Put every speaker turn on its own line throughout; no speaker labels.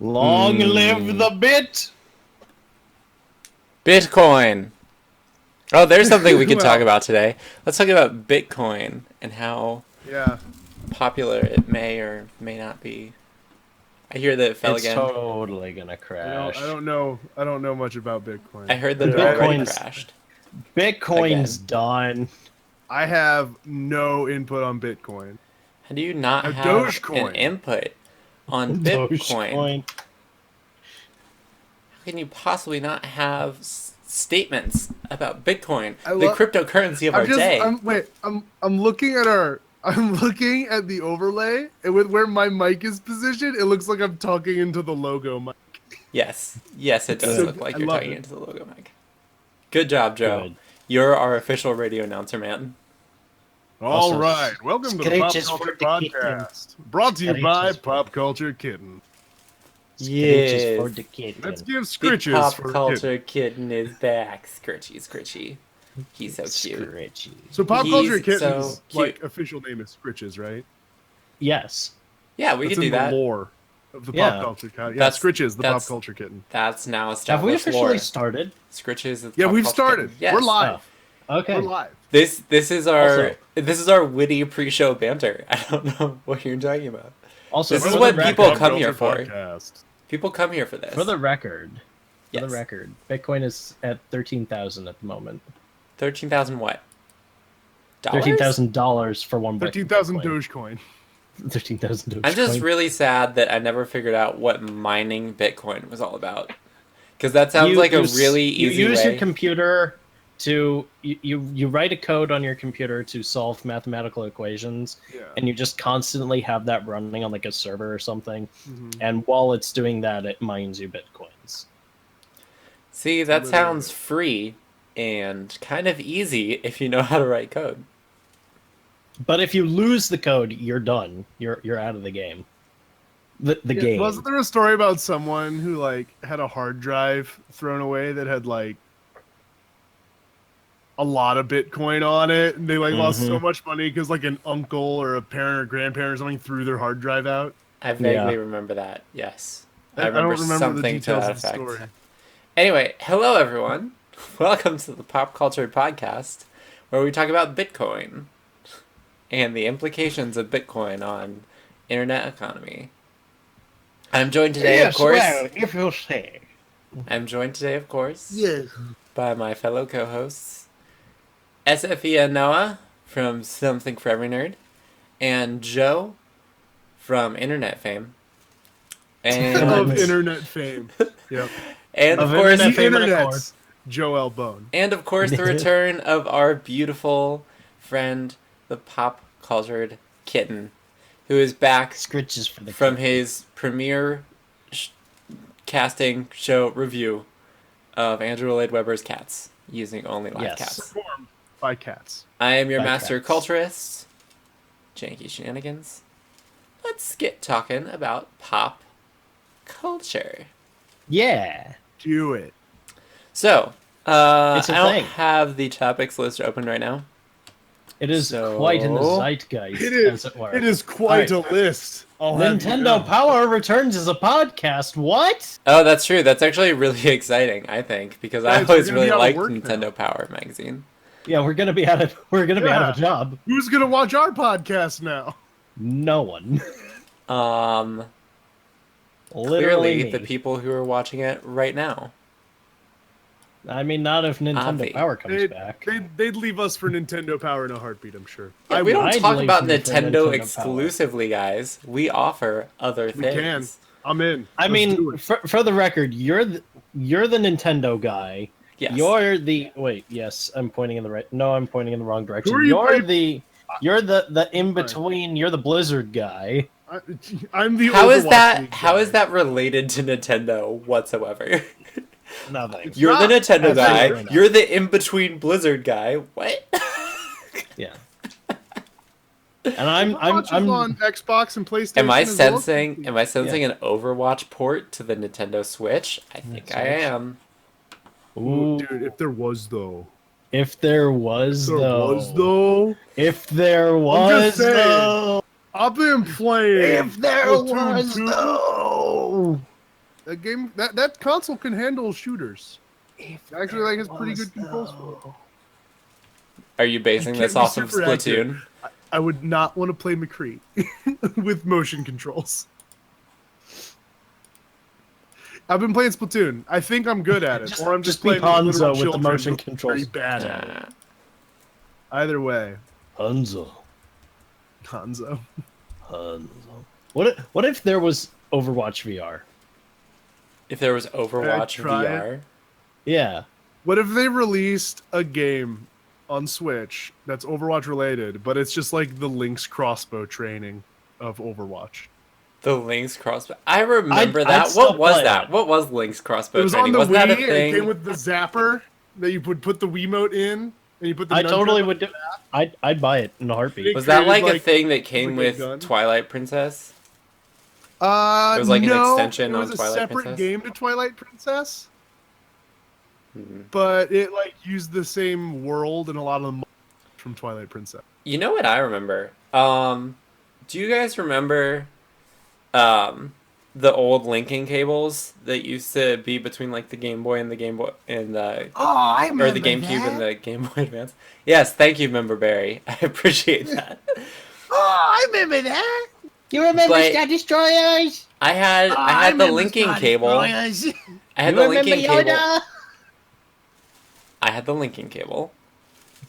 Long live the bit!
Bitcoin. Oh, there's something we could
Well-
talk about today. Let's talk about Bitcoin and how
Yeah.
popular it may or may not be. I hear that it fell
It's
again.
totally gonna
I
crash.
don't know much about Bitcoin.
I heard that
The
it already
Bitcoin's-
crashed.
Bitcoin's done.
I have no input on Bitcoin.
How do you not
A
have
Dogecoin.
an input on Bitcoin?
Dogecoin.
How can you possibly not have statements about Bitcoin,
I
the
love-
cryptocurrency of our day?
I'm looking at the overlay, and with where my mic is positioned, it looks like I'm talking into the logo mic.
Yes, it does
So
look like
I
you're
love
talking
it.
into the logo mic. Good job, Joe.
Good.
You're our official radio announcer, man.
All
Also,
right, welcome to the Pop
scratches
Culture
for the
Podcast, brought to you by
Scratches for-
Pop Culture Kitten.
Scratches for
Yes.
the kid.
Let's give
The
scritches
pop
for
culture kitten is back. Scritchy. He's so cute.
Scratchy.
So Pop
He's
Culture Kitten's
so cute.
like official name is Scritches, right?
Yes.
Yeah, we
That's
can do
in the
that.
lore of the
Yeah.
Pop Culture Kitten. Yeah,
That's-
Scritches, the Pop
that's-
Culture Kitten.
That's now
Have we
established
officially
lore.
started?
Scritches is the
Yeah,
pop
we've
culture
started.
kitten. Yes.
We're live.
Okay.
We're live.
This is
Also-
our witty pre-show banter. I don't know what you're talking about.
Also,
This
for
is
the
what
record-
people
Pop
come here
Culture
for.
Podcast.
People come here for this.
For the record,
Yes.
Bitcoin is at 13,000 at the moment.
13,000 what? Dollars?
$13,000 for one
13,000
Bitcoin.
Dogecoin.
13,000 Dogecoin.
I'm just really sad that I never figured out what mining Bitcoin was all about. Because that sounds like a really easy
You use
way.
your computer to you write a code on your computer to solve mathematical equations,
Yeah.
and you just constantly have that running on like a server or something.
Mhm.
And while it's doing that, it mines you bitcoins.
See, that
Literally.
sounds free and kind of easy if you know how to write code.
But if you lose the code, you're done. You're out of the game. The
Yeah,
game.
Wasn't there a story about someone who like had a hard drive thrown away that had like a lot of Bitcoin on it, and they like lost so much money because like an uncle or a parent or grandparent or something threw their hard drive out?
I vaguely
Yeah.
remember that, yes.
I don't remember the
something
details
to that
of the
effect.
story.
Anyway, hello everyone. Welcome to the Pop Culture Podcast, where we talk about Bitcoin and the implications of Bitcoin on internet economy. I'm joined today, of course.
if you say.
I'm joined today, of course,
Yeah.
by my fellow co-hosts, SFE and Noah from Something for Every Nerd, and Joe from Internet Fame.
Of
And,
internet fame. Yep.
and of
Of
course,
internet
The
fame and
internet's Joel Bone.
and of course, the return of our beautiful friend, the pop cultured kitten, who is back
Scritches for the
from
kid.
his premiere casting show review of Andrew Lloyd Webber's Cats using only live
Yes.
cats.
Performed by cats.
I am your
By
master
cats.
culturist, Janky Shenanigans. Let's get talking about pop culture.
Yeah.
Do it.
So,
It's a
I don't
thing.
have the topics list open right now.
It is
So-
quite in the zeitgeist,
It is.
as it were.
It is quite
Alright.
a list. I'll have you
Nintendo
know.
Power returns as a podcast. What?
Oh, that's true. That's actually really exciting, I think, because I
Guys, we're
always
gonna be
really
out of
liked
work
Nintendo Power magazine.
Yeah, we're gonna be out of a job.
Who's gonna watch our podcast now?
No one.
Clearly,
Literally me.
the people who are watching it right now.
I mean, not if Nintendo
Avi.
Power comes back.
They'd leave us for Nintendo Power in a heartbeat, I'm sure.
Yeah, we don't
I'd
talk
leave
about
me for
Nintendo
Nintendo
exclusively, guys. We offer other
We
things.
can. I'm in.
I
Let's do
mean,
it.
for the record, you're the Nintendo guy.
Yes.
You're the wait. Yes, I'm pointing in the right. No, I'm pointing in the wrong direction.
Who are you
You're
pointing-
you're the in between. You're the Blizzard guy.
I'm the
How is
Overwatch
that?
League
How
guy.
is that related to Nintendo whatsoever?
Nothing.
You're the
not.
Nintendo
That's
guy.
fair enough.
You're the in between Blizzard guy. What?
Yeah. And I'm
Overwatch is on Xbox and PlayStation.
Am I
as well?
sensing? Am I sensing an Overwatch port to the Nintendo Switch? I think I
Switch.
am.
Ooh,
Dude, if there was though.
if there was
There
though.
was though.
If there
just
was
saying.
though.
I've been playing.
If there
Splatoon
was
2.
though.
that console can handle shooters. Actually, like, it's pretty good controls for it.
Are you basing
You
this
can't
off
be
of
super accurate.
Splatoon?
I would not want to play McCree with motion controls. I've been playing Splatoon. I think I'm good at it, or I'm just
be
playing with
Hanzo
literal
with the
children
motion
who are
controls.
Very bad at it. Either way,
Hanzo.
Hanzo.
What if there was Overwatch VR?
If there was Overwatch
try it?
VR,
Yeah.
What if they released a game on Switch that's Overwatch related, but it's just like the Link's crossbow training of Overwatch?
the Link's crossbow. I remember
I'd
that.
still
What was
play
that?
it.
What was Link's crossbow
It was
training?
on the
Was that a
Wii. It
thing?
came with the zapper that you would put the Wiimote in, and you put the.
I
nunchuck
totally
on.
would do. I'd buy it in a heartbeat.
Was that like
created,
a
like,
thing that came
a
with
gun?
Twilight Princess?
It
was like an
no,
extension
it was
on
a
Twilight
separate
Princess?
game to Twilight Princess,
Hmm.
but it like used the same world and a lot of the from Twilight Princess.
You know what I remember? Do you guys remember the old linking cables that used to be between like the Game Boy and the Game Boy and the
Oh, I remember
or the GameCube and the Game Boy Advance? Yes, thank you, Member Barry. I appreciate that.
Oh, I remember that.
You remember
But-
Star Destroyers?
I had the linking cable. I had the linking cable. I had the linking cable,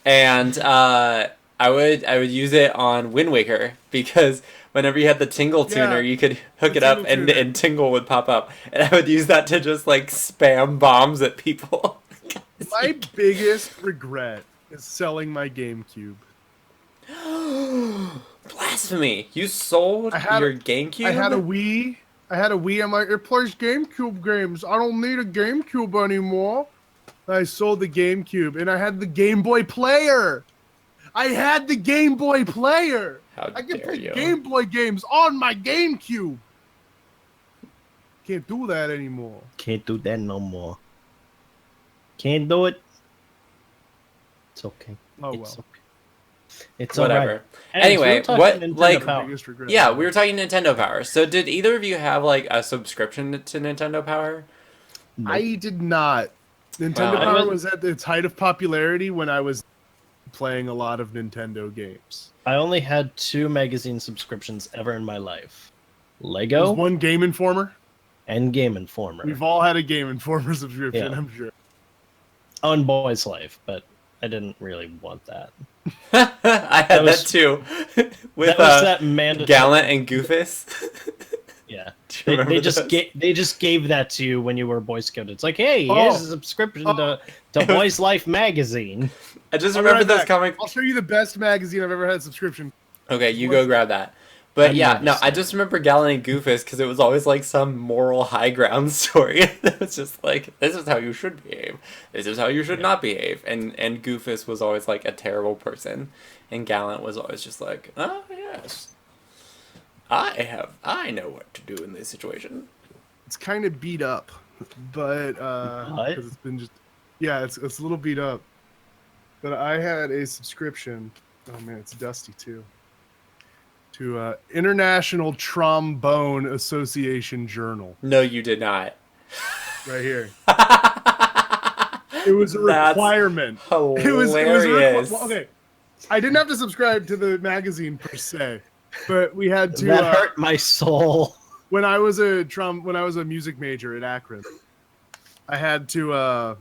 and I would use it on Wind Waker because whenever you had the Tingle tuner,
Yeah,
you could hook
the
it up
Tingle
and,
tuner.
and Tingle would pop up, and I would use that to just like spam bombs at people.
My biggest regret is selling my GameCube.
Blasphemy! You sold
I had-
your GameCube?
I had a Wii. I'm like, it plays GameCube games. I don't need a GameCube anymore. I sold the GameCube, and I had the Game Boy Player. I had the Game Boy Player.
How
I can
dare
play
you?
Game Boy games on my GameCube. Can't do that anymore.
Can't do that no more. Can't do it. It's okay.
Oh
It's
well.
okay. It's
Whatever.
alright.
Anyway,
we were talking
what,
Nintendo
like-
Power.
Biggest regret.
Yeah, we were talking Nintendo Power. So did either of you have like a subscription to Nintendo Power?
Nope.
I did not. Nintendo
Wow.
Power was at its height of popularity when I was playing a lot of Nintendo games.
I only had 2 magazine subscriptions ever in my life.
There
Lego
was one Game Informer.
and Game Informer.
We've all had a Game Informer subscription,
Yeah.
I'm sure.
On Boy's Life, but I didn't really want that.
I had that,
was-
too. With
That was that mandatory.
Gallant and Goofus.
Yeah.
Do you
They,
remember
they just
those?
they just gave that to you when you were a Boy Scout. It's like, hey,
Oh.
here's a subscription to Boy's Life magazine.
I just
I'll be
remember
right
those
back.
comic.
I'll show you the best magazine I've ever had a subscription.
Okay, you go grab that. But
I
yeah,
never
no,
saw
I just remember Gallant and Goofus because it was always like some moral high ground story. It was just like, this is how you should behave. This is how you should not behave. And Goofus was always like a terrible person, and Gallant was always just like, oh yes, I know what to do in this situation.
It's kind of beat up, but
What?
'cause it's been just it's a little beat up. But I had a subscription. Oh man, it's dusty too. To International Trombone Association Journal,
No, you did not.
right here. It was a
That's
requirement.
Hilarious.
It was well, okay. I didn't have to subscribe to the magazine per se, but we had to.
That hurt my soul.
When I was a music major at Akron, I had to.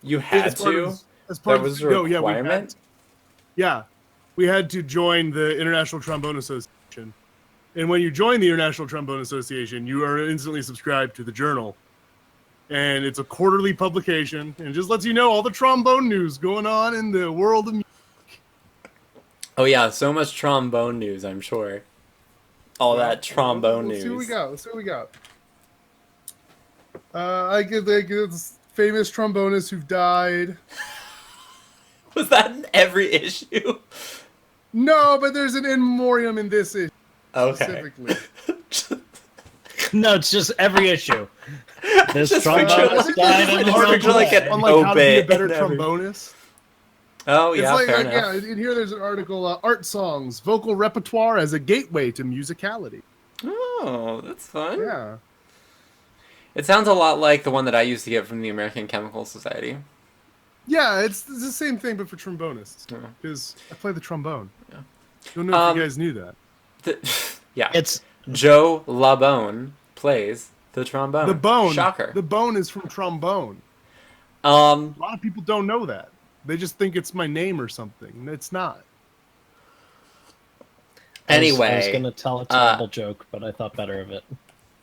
You had
as part
to.
of- as part
That
of-
was a
no, yeah,
requirement.
we had to join the International Trombone Association, and when you join the International Trombone Association, you are instantly subscribed to the journal, and it's a quarterly publication, and it just lets you know all the trombone news going on in the world of music.
Oh yeah, so much trombone news, I'm sure. All that trombone
Let's
news.
see what we got. Let's see what we got. I get the famous trombonists who've died.
Was that in every issue?
No, but there's an in memoriam in this issue
Okay.
specifically.
No, it's just every issue. This
Just
trombonist
picture-
died
I
in
just
the
picture like
world.
an
On like how to be a
obit
better
and everything.
trombonist.
Oh
It's
yeah,
like,
fair
like
enough.
in here there's an article, art songs, vocal repertoire as a gateway to musicality.
Oh, that's fun.
Yeah.
It sounds a lot like the one that I used to get from the American Chemical Society.
Yeah, it's the same thing, but for trombonists.
Yeah.
Because I play the trombone.
Yeah.
Don't know if you guys knew that.
Yeah.
It's
Joe Labone plays the trombone.
The bone.
Shocker.
The bone is from trombone. A lot of people don't know that. They just think it's my name or something. It's not.
Anyway,
I was gonna tell a terrible joke, but I thought better of it.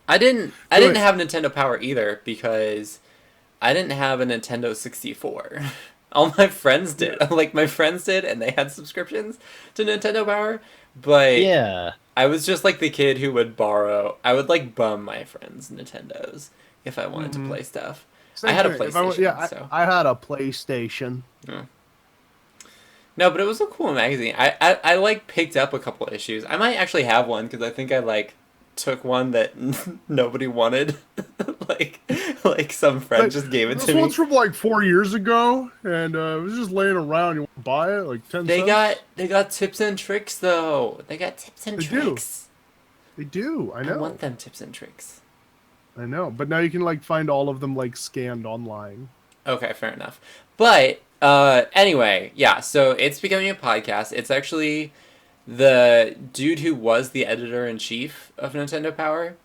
I didn't
it.
have Nintendo Power either because I didn't have a Nintendo 64. All my friends did. Like my friends did, and they had subscriptions to Nintendo Power. But
Yeah.
I was just like the kid who would borrow. I would like bum my friends' Nintendos if I wanted to play stuff.
Same
I had a
thing. If
PlayStation. So.
I had a PlayStation.
No, but it was a cool magazine. I like picked up a couple issues. I might actually have one because I think I like took one that nobody wanted. like some friend just gave it
This
to me.
one's from like 4 years ago, and it was just laying around. You want to buy it? Like 10 cents?
They got tips and tricks though. They got tips and
They do.
tricks.
They do. I
I
know.
want them tips and tricks.
I know. But now you can like find all of them like scanned online.
Okay, fair enough. But anyway, yeah, so it's becoming a podcast. It's actually the dude who was the editor-in-chief of Nintendo Power.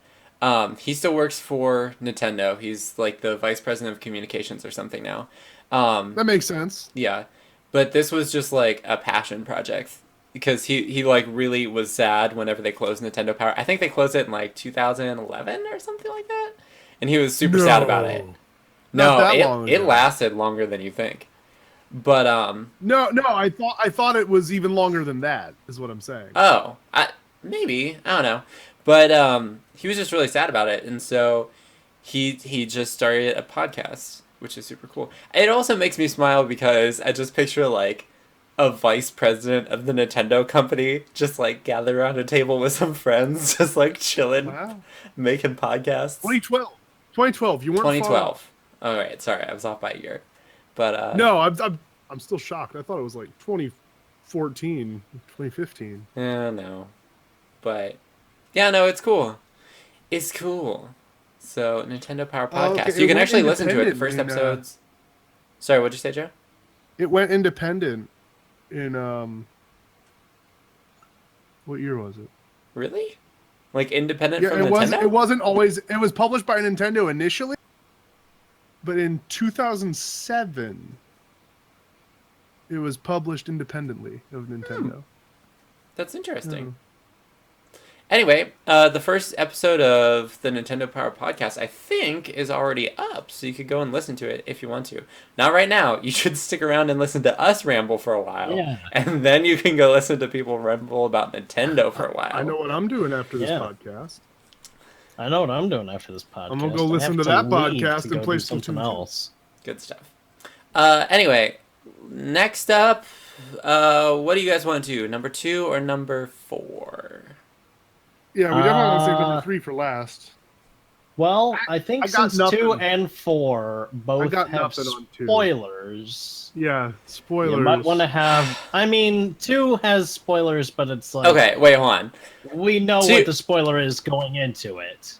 He still works for Nintendo. He's like the vice president of communications or something now.
That makes sense.
Yeah. But this was just like a passion project because he like really was sad whenever they closed Nintendo Power. I think they closed it in like 2011 or something like that. And he was super sad about it.
Not
No,
that long
it
ago.
lasted longer than you think. But
No, I thought it was even longer than that. Is what I'm saying.
maybe, I don't know. But he was just really sad about it, and so he just started a podcast, which is super cool. It also makes me smile because I just picture like a vice president of the Nintendo company just like gathered around a table with some friends, just like chilling,
Wow.
making podcasts.
2012. You weren't. far off.
2012. All right, sorry, I was off by a year. But
No, I'm still shocked. I thought it was like 2014, 2015.
yeah, no. But yeah, no, it's cool. It's cool. So Nintendo Power
Oh, okay,
Podcast. You
it
can
went
actually listen to it. The first
independent in,
episodes. Sorry, what'd you say, Joe?
It went independent in what year was it?
Really? Like independent
Yeah,
from
it was.
Nintendo?
It wasn't always. It was published by Nintendo initially, but in 2007, it was published independently of Nintendo.
That's interesting.
Hmm.
Anyway, the first episode of the Nintendo Power Podcast, I think, is already up, so you could go and listen to it if you want to. Not right now. You should stick around and listen to us ramble for a while.
Yeah.
And then you can go listen to people ramble about Nintendo for a while.
I know what I'm doing after this
Yeah.
podcast.
I know what I'm doing after this podcast.
I'm gonna go
I
listen
have
to that
leave
podcast
to
and
go
play
do something
Splatoon 2.
else.
Good stuff. Anyway, next up, what do you guys want to do? Number 2 or number 4?
Yeah, we definitely want to save
Uh,
number 3 for last.
Well, I think
I got
since 2
nothing.
and 4 both
got
have
nothing on 2.
spoilers,
Yeah, spoilers.
you might want to have. I mean, 2 has spoilers, but it's like
Okay, wait, hold on.
we know
2
what the spoiler is going into it.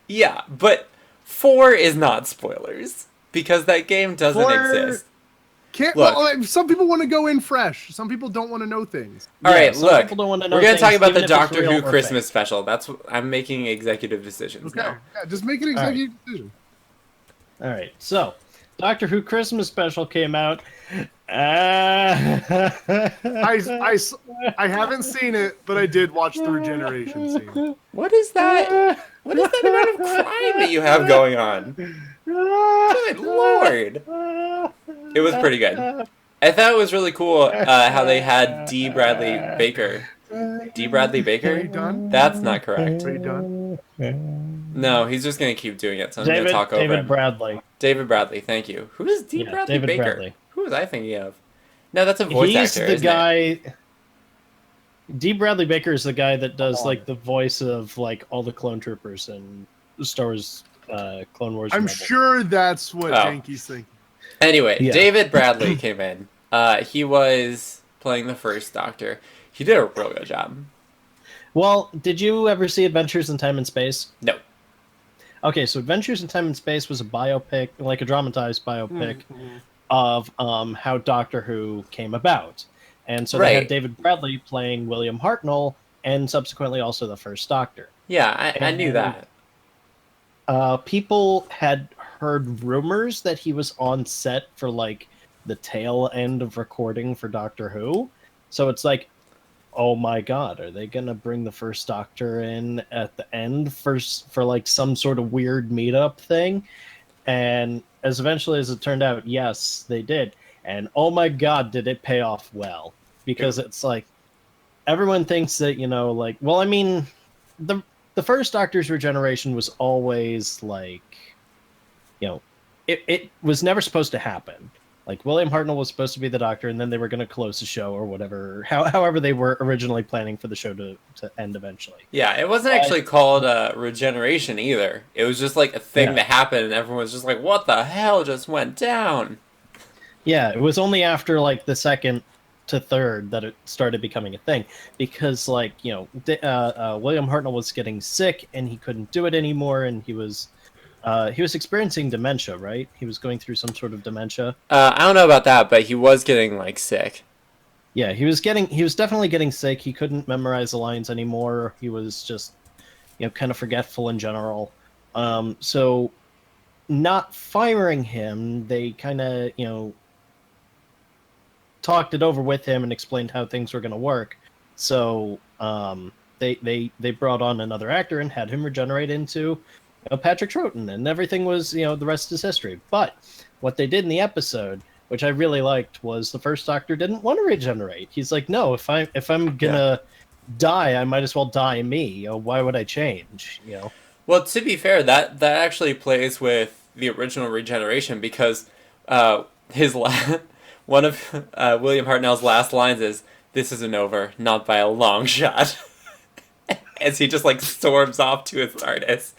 Yeah, but 4 is not spoilers because that game doesn't
4
exist.
Can't.
Look.
Well, like, some people want to go in fresh. Some people don't want to know things.
All right,
some
look,
people don't wanna know
we're gonna talk
things,
about the
even if it's
Doctor
real
Who
or
Christmas
fake.
special. That's what I'm making executive decisions
Okay,
now.
yeah, just make an executive decision.
All right, so Doctor Who Christmas special came out.
I haven't seen it, but I did watch the regeneration scene.
What is that? What is that amount of crime that you have going on? Good lord! It was pretty good. I thought it was really cool how they had D. Bradley Baker. D. Bradley
Are you
Baker?
done?
That's not correct.
Are you done?
No, he's just gonna keep doing it, so I'm gonna talk over
David
him.
Bradley.
David Bradley, thank you. Who is D.
Yeah,
Bradley
David
Baker?
Bradley.
Who was I thinking of? No, that's a voice
He's
actor,
the
isn't it?
guy. D. Bradley Baker is the guy that does like the voice of like all the clone troopers and Star Wars, Clone Wars.
I'm
Oh.
Rebels.
sure that's what Janky's thinking.
Anyway,
Yeah.
David Bradley came in. He was playing the first Doctor. He did a real good job.
Well, did you ever see Adventures in Time and Space?
No.
Okay, so Adventures in Time and Space was a biopic, like a dramatized biopic
Mhm.
of how Doctor Who came about. And so they
Right.
had David Bradley playing William Hartnell and subsequently also the first Doctor.
Yeah, I knew
And
that.
people had heard rumors that he was on set for like the tail end of recording for Doctor Who. So it's like, oh my god, are they gonna bring the first Doctor in at the end for like some sort of weird meetup thing? And as eventually as it turned out, yes, they did. And oh my god, did it pay off well? Because it's like everyone thinks that, like, well, I mean, the first Doctor's regeneration was always like, it was never supposed to happen. Like William Hartnell was supposed to be the Doctor, and then they were going to close the show or whatever. However, they were originally planning for the show to end eventually.
Yeah, it wasn't actually called regeneration either. It was just like a thing
Yeah.
that happened, and everyone was just like, "What the hell just went down?"
Yeah, it was only after like the second to third that it started becoming a thing because, like, William Hartnell was getting sick and he couldn't do it anymore, and he was experiencing dementia, right? He was going through some sort of dementia.
I don't know about that, but he was getting like sick.
Yeah, he was definitely getting sick. He couldn't memorize the lines anymore. He was just, kind of forgetful in general. So not firing him, they kind of, talked it over with him and explained how things were going to work. So they brought on another actor and had him regenerate into Patrick Troughton, and everything was, the rest is history. But what they did in the episode, which I really liked, was the first Doctor didn't want to regenerate. He's like, no, if I'm gonna die, I might as well die me. Why would I change?
Well, to be fair, that actually plays with the original regeneration because one of William Hartnell's last lines is, "This isn't over, not by a long shot," as he just like storms off to his TARDIS,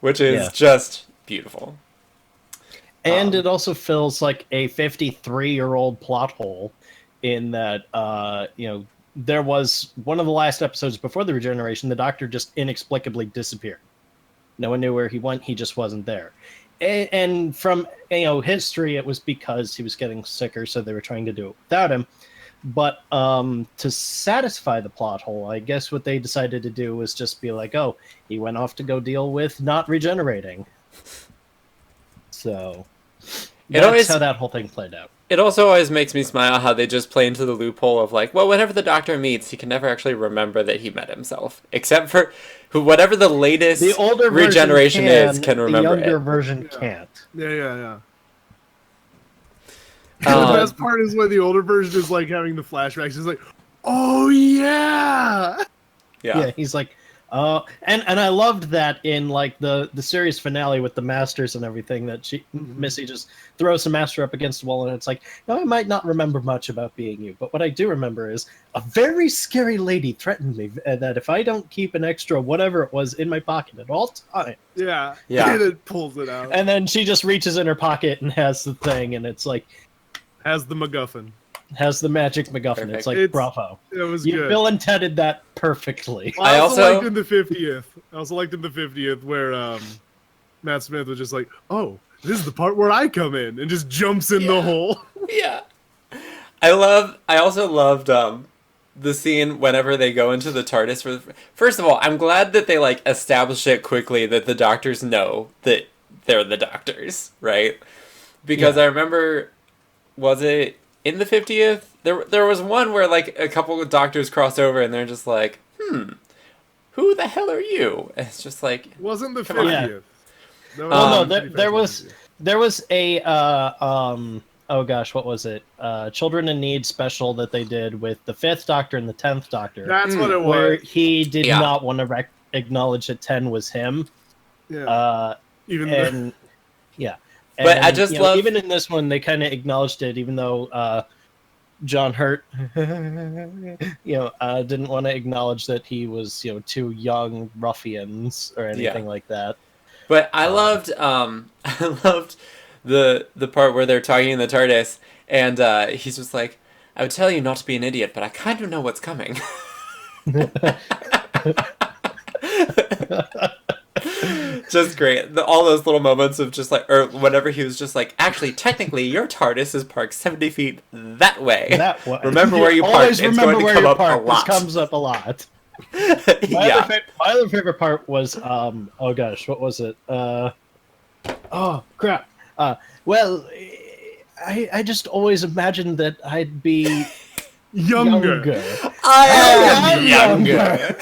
which is just beautiful.
And it also fills like a 53-year-old plot hole in that, there was one of the last episodes before the regeneration, the Doctor just inexplicably disappeared. No one knew where he went. He just wasn't there. And from, history, it was because he was getting sicker, so they were trying to do it without him. But to satisfy the plot hole, I guess what they decided to do was just be like, oh, he went off to go deal with not regenerating. So that's how that whole thing played out.
It also always makes me smile how they just play into the loophole of like, well, whenever the Doctor meets, he can never actually remember that he met himself, except for whatever the latest
The older
regeneration
version
can remember
the younger
it.
version can't.
Yeah. The best part is when the older version is like having the flashbacks. He's like, "Oh yeah."
Yeah,
He's like, and I loved that in like the series finale with the masters and everything that Missy just throws the master up against the wall, and it's like, no, I might not remember much about being you, but what I do remember is a very scary lady threatened me that if I don't keep an extra whatever it was in my pocket at all times.
Yeah.
Yeah.
And it pulls it out.
And then she just reaches in her pocket and has the thing, and it's like,
Has the MacGuffin.
has the magic MacGuffin.
Perfect.
It's like,
It's-
bravo.
It was
You
good.
Bill and Ted'd that perfectly.
Well, I also
also-
liked in the 50th. I also liked in the 50th where Matt Smith was just like, "Oh, this is the part where I come in," and just jumps in the hole.
yeah. I also loved the scene whenever they go into the TARDIS. First of all, I'm glad that they like establish it quickly that the Doctors know that they're the Doctors, right? Because I remember, was it in the 50th? There was one where like a couple of Doctors crossed over and they're just like, who the hell are you? And it's just like,
It wasn't the
Come on.
50th. No,
Well,
Um,
no, there was a oh gosh, what was it? Children in Need special that they did with the 5th Doctor and the 10th Doctor,
That's what it
where
was.
he did
Yeah.
not want to acknowledge that 10 was him.
Yeah. Even
And yeah,
But I
And,
just love-
even in this one they kind of acknowledged it, even though John Hurt, didn't want to acknowledge that he was, two young ruffians or anything like that.
But I loved I loved the part where they're talking in the TARDIS and he's just like, I would tell you not to be an idiot, but I kind of know Just great. All those little moments of just like, or whenever he was just like, actually, technically, your TARDIS is parked 70 feet that way.
That way.
Remember where you parked.
Always
It's
remember
going to
where
come
you
up
parked.
a lot.
This comes up a lot.
Yeah.
My other favorite part was oh gosh, what was it? Oh crap. Well, I just always imagined that I'd be
Younger.
I am
younger.
younger.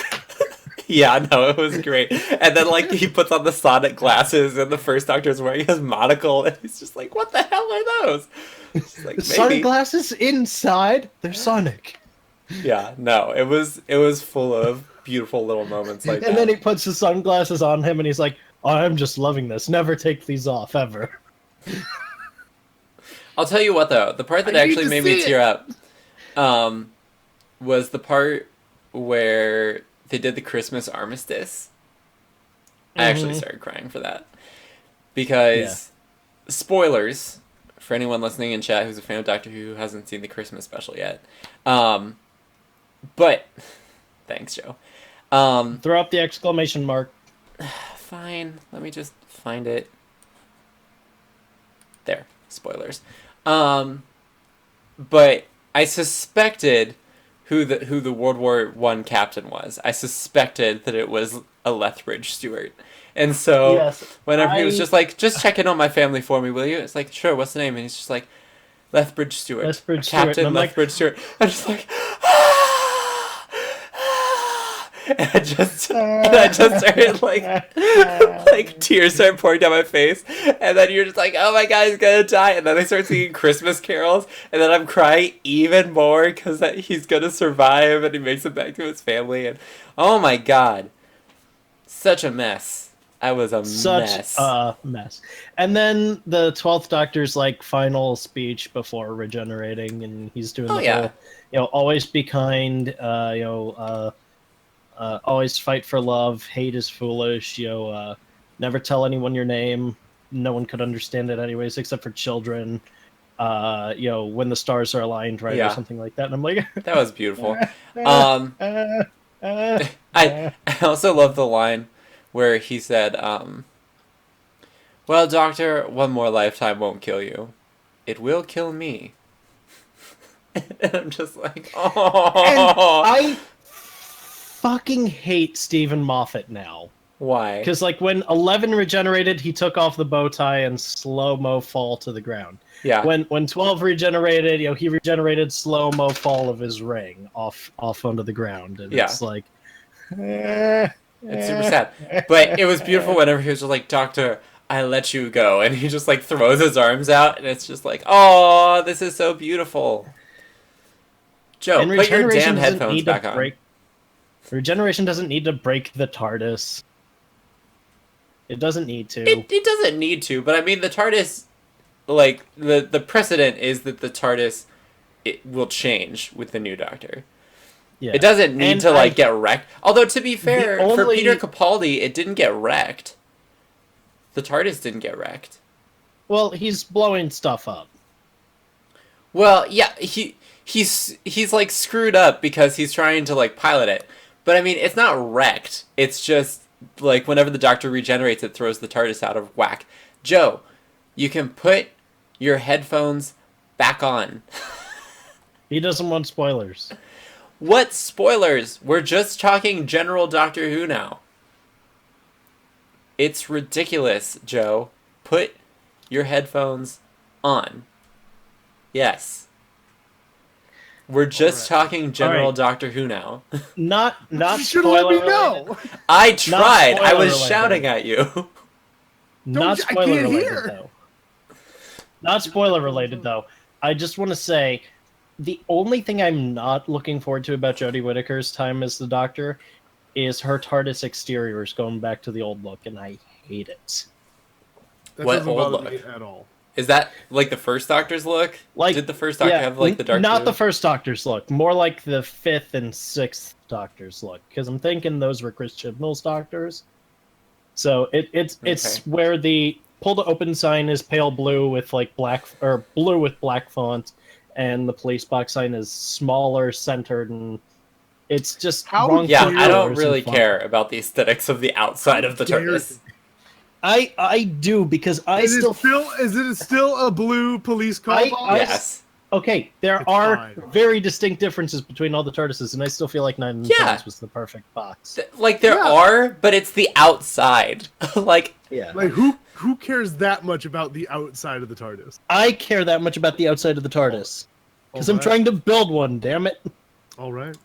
Yeah, no, it was great. And then, like, he puts on the Sonic glasses, and the first Doctor's wearing his monocle, and he's just like, what the hell are those? It's like,
The
maybe.
sunglasses inside, they're Sonic.
Yeah, no, it was full of beautiful little moments like that.
And then he puts the sunglasses on him and he's like, oh, I'm just loving this. Never take these off, ever.
I'll tell you what, though, the part that
I need
actually
to
made me
see
tear up was the part where they did the Christmas armistice. I actually started crying for that. Because, spoilers, for anyone listening in chat who's a fan of Doctor Who hasn't seen the Christmas special yet. But, thanks, Joe.
Throw up the exclamation mark.
Fine, let me just find it. There, spoilers. But I suspected who the World War I captain was. I suspected that it was a Lethbridge Stewart. And so
Yes,
whenever he was just like, just check in on my family for me, will you? It's like, sure, what's the name? And he's just like, Lethbridge Stewart.
Lethbridge Stewart.
Captain
And I'm like,
Lethbridge Stewart. I'm just like, and I just started like tears started pouring down my face, and then you're just like, oh my god, he's gonna die, and then they start singing Christmas carols, and then I'm crying even more because that he's gonna survive and he makes it back to his family, and oh my god, such a mess. I was a mess.
Such a mess. And then the 12th Doctor's like final speech before regenerating, and he's doing the whole, always be kind, always fight for love, hate is foolish, never tell anyone your name, no one could understand it anyways except for children, when the stars are aligned, right, or something like that. And I'm like,
that was beautiful. I also love the line where he said, well, Doctor, one more lifetime won't kill you. It will kill me. And I'm just like, oh.
And I fucking hate Stephen Moffat now.
Why?
Because like when 11 regenerated, he took off the bow tie and slow-mo fall to the ground.
Yeah.
When 12 regenerated, he regenerated slow-mo fall of his ring off onto the ground. And it's like...
It's super sad. But it was beautiful whenever he was just like, Doctor, I let you go. And he just like throws his arms out, and it's just like, oh, this is so beautiful. Joe,
and
put your damn headphones back on.
Regeneration doesn't need to break the TARDIS. It doesn't need to.
It doesn't need to, but I mean, the TARDIS, like, the precedent is that the TARDIS it will change with the new Doctor. Yeah. It doesn't need to, like, get wrecked. Although, to be fair, for Peter Capaldi, it didn't get wrecked. The TARDIS didn't get wrecked.
Well, he's blowing stuff up.
Well, yeah, he's like screwed up because he's trying to like pilot it. But I mean, it's not wrecked. It's just like whenever the Doctor regenerates, it throws the TARDIS out of whack. Joe, you can put your headphones back on.
He doesn't want spoilers.
What spoilers? We're just talking general Doctor Who now. It's ridiculous, Joe. Put your headphones on. Yes. We're just talking general Doctor Who now.
Not
you should let me know.
I tried. I was shouting at you.
Not spoiler related though. Not spoiler related though. I just want to say the only thing I'm not looking forward to about Jodie Whittaker's time as the Doctor is her TARDIS exteriors going back to the old look, and I hate it.
That
what
doesn't
old
bother
look?
me at all.
Is that like the first Doctor's look?
Like,
did the first Doctor have like the dark
Not
blue?
the first Doctor's look. More like the 5th and 6th Doctor's look. Because I'm thinking those were Chris Chibnall's Doctors. So it's where the pull to open sign is pale blue with like black or blue with black font, and the police box sign is smaller, centered, and it's just wrong.
Yeah, I don't really care about the aesthetics of the outside of the TARDIS.
I do, because I
Is
still
it still a blue police car
I-
box?
Yes.
okay. There
It's
are
fine.
very distinct differences between all the TARDISes, and I still feel like 9 and
Yeah.
10 was the perfect box.
Like there
Yeah.
are, but it's the outside. Like
Yeah,
Like who cares that much about the outside of the TARDIS?
I care that much about the outside of the TARDIS because I'm trying to build one. Damn it!
All right.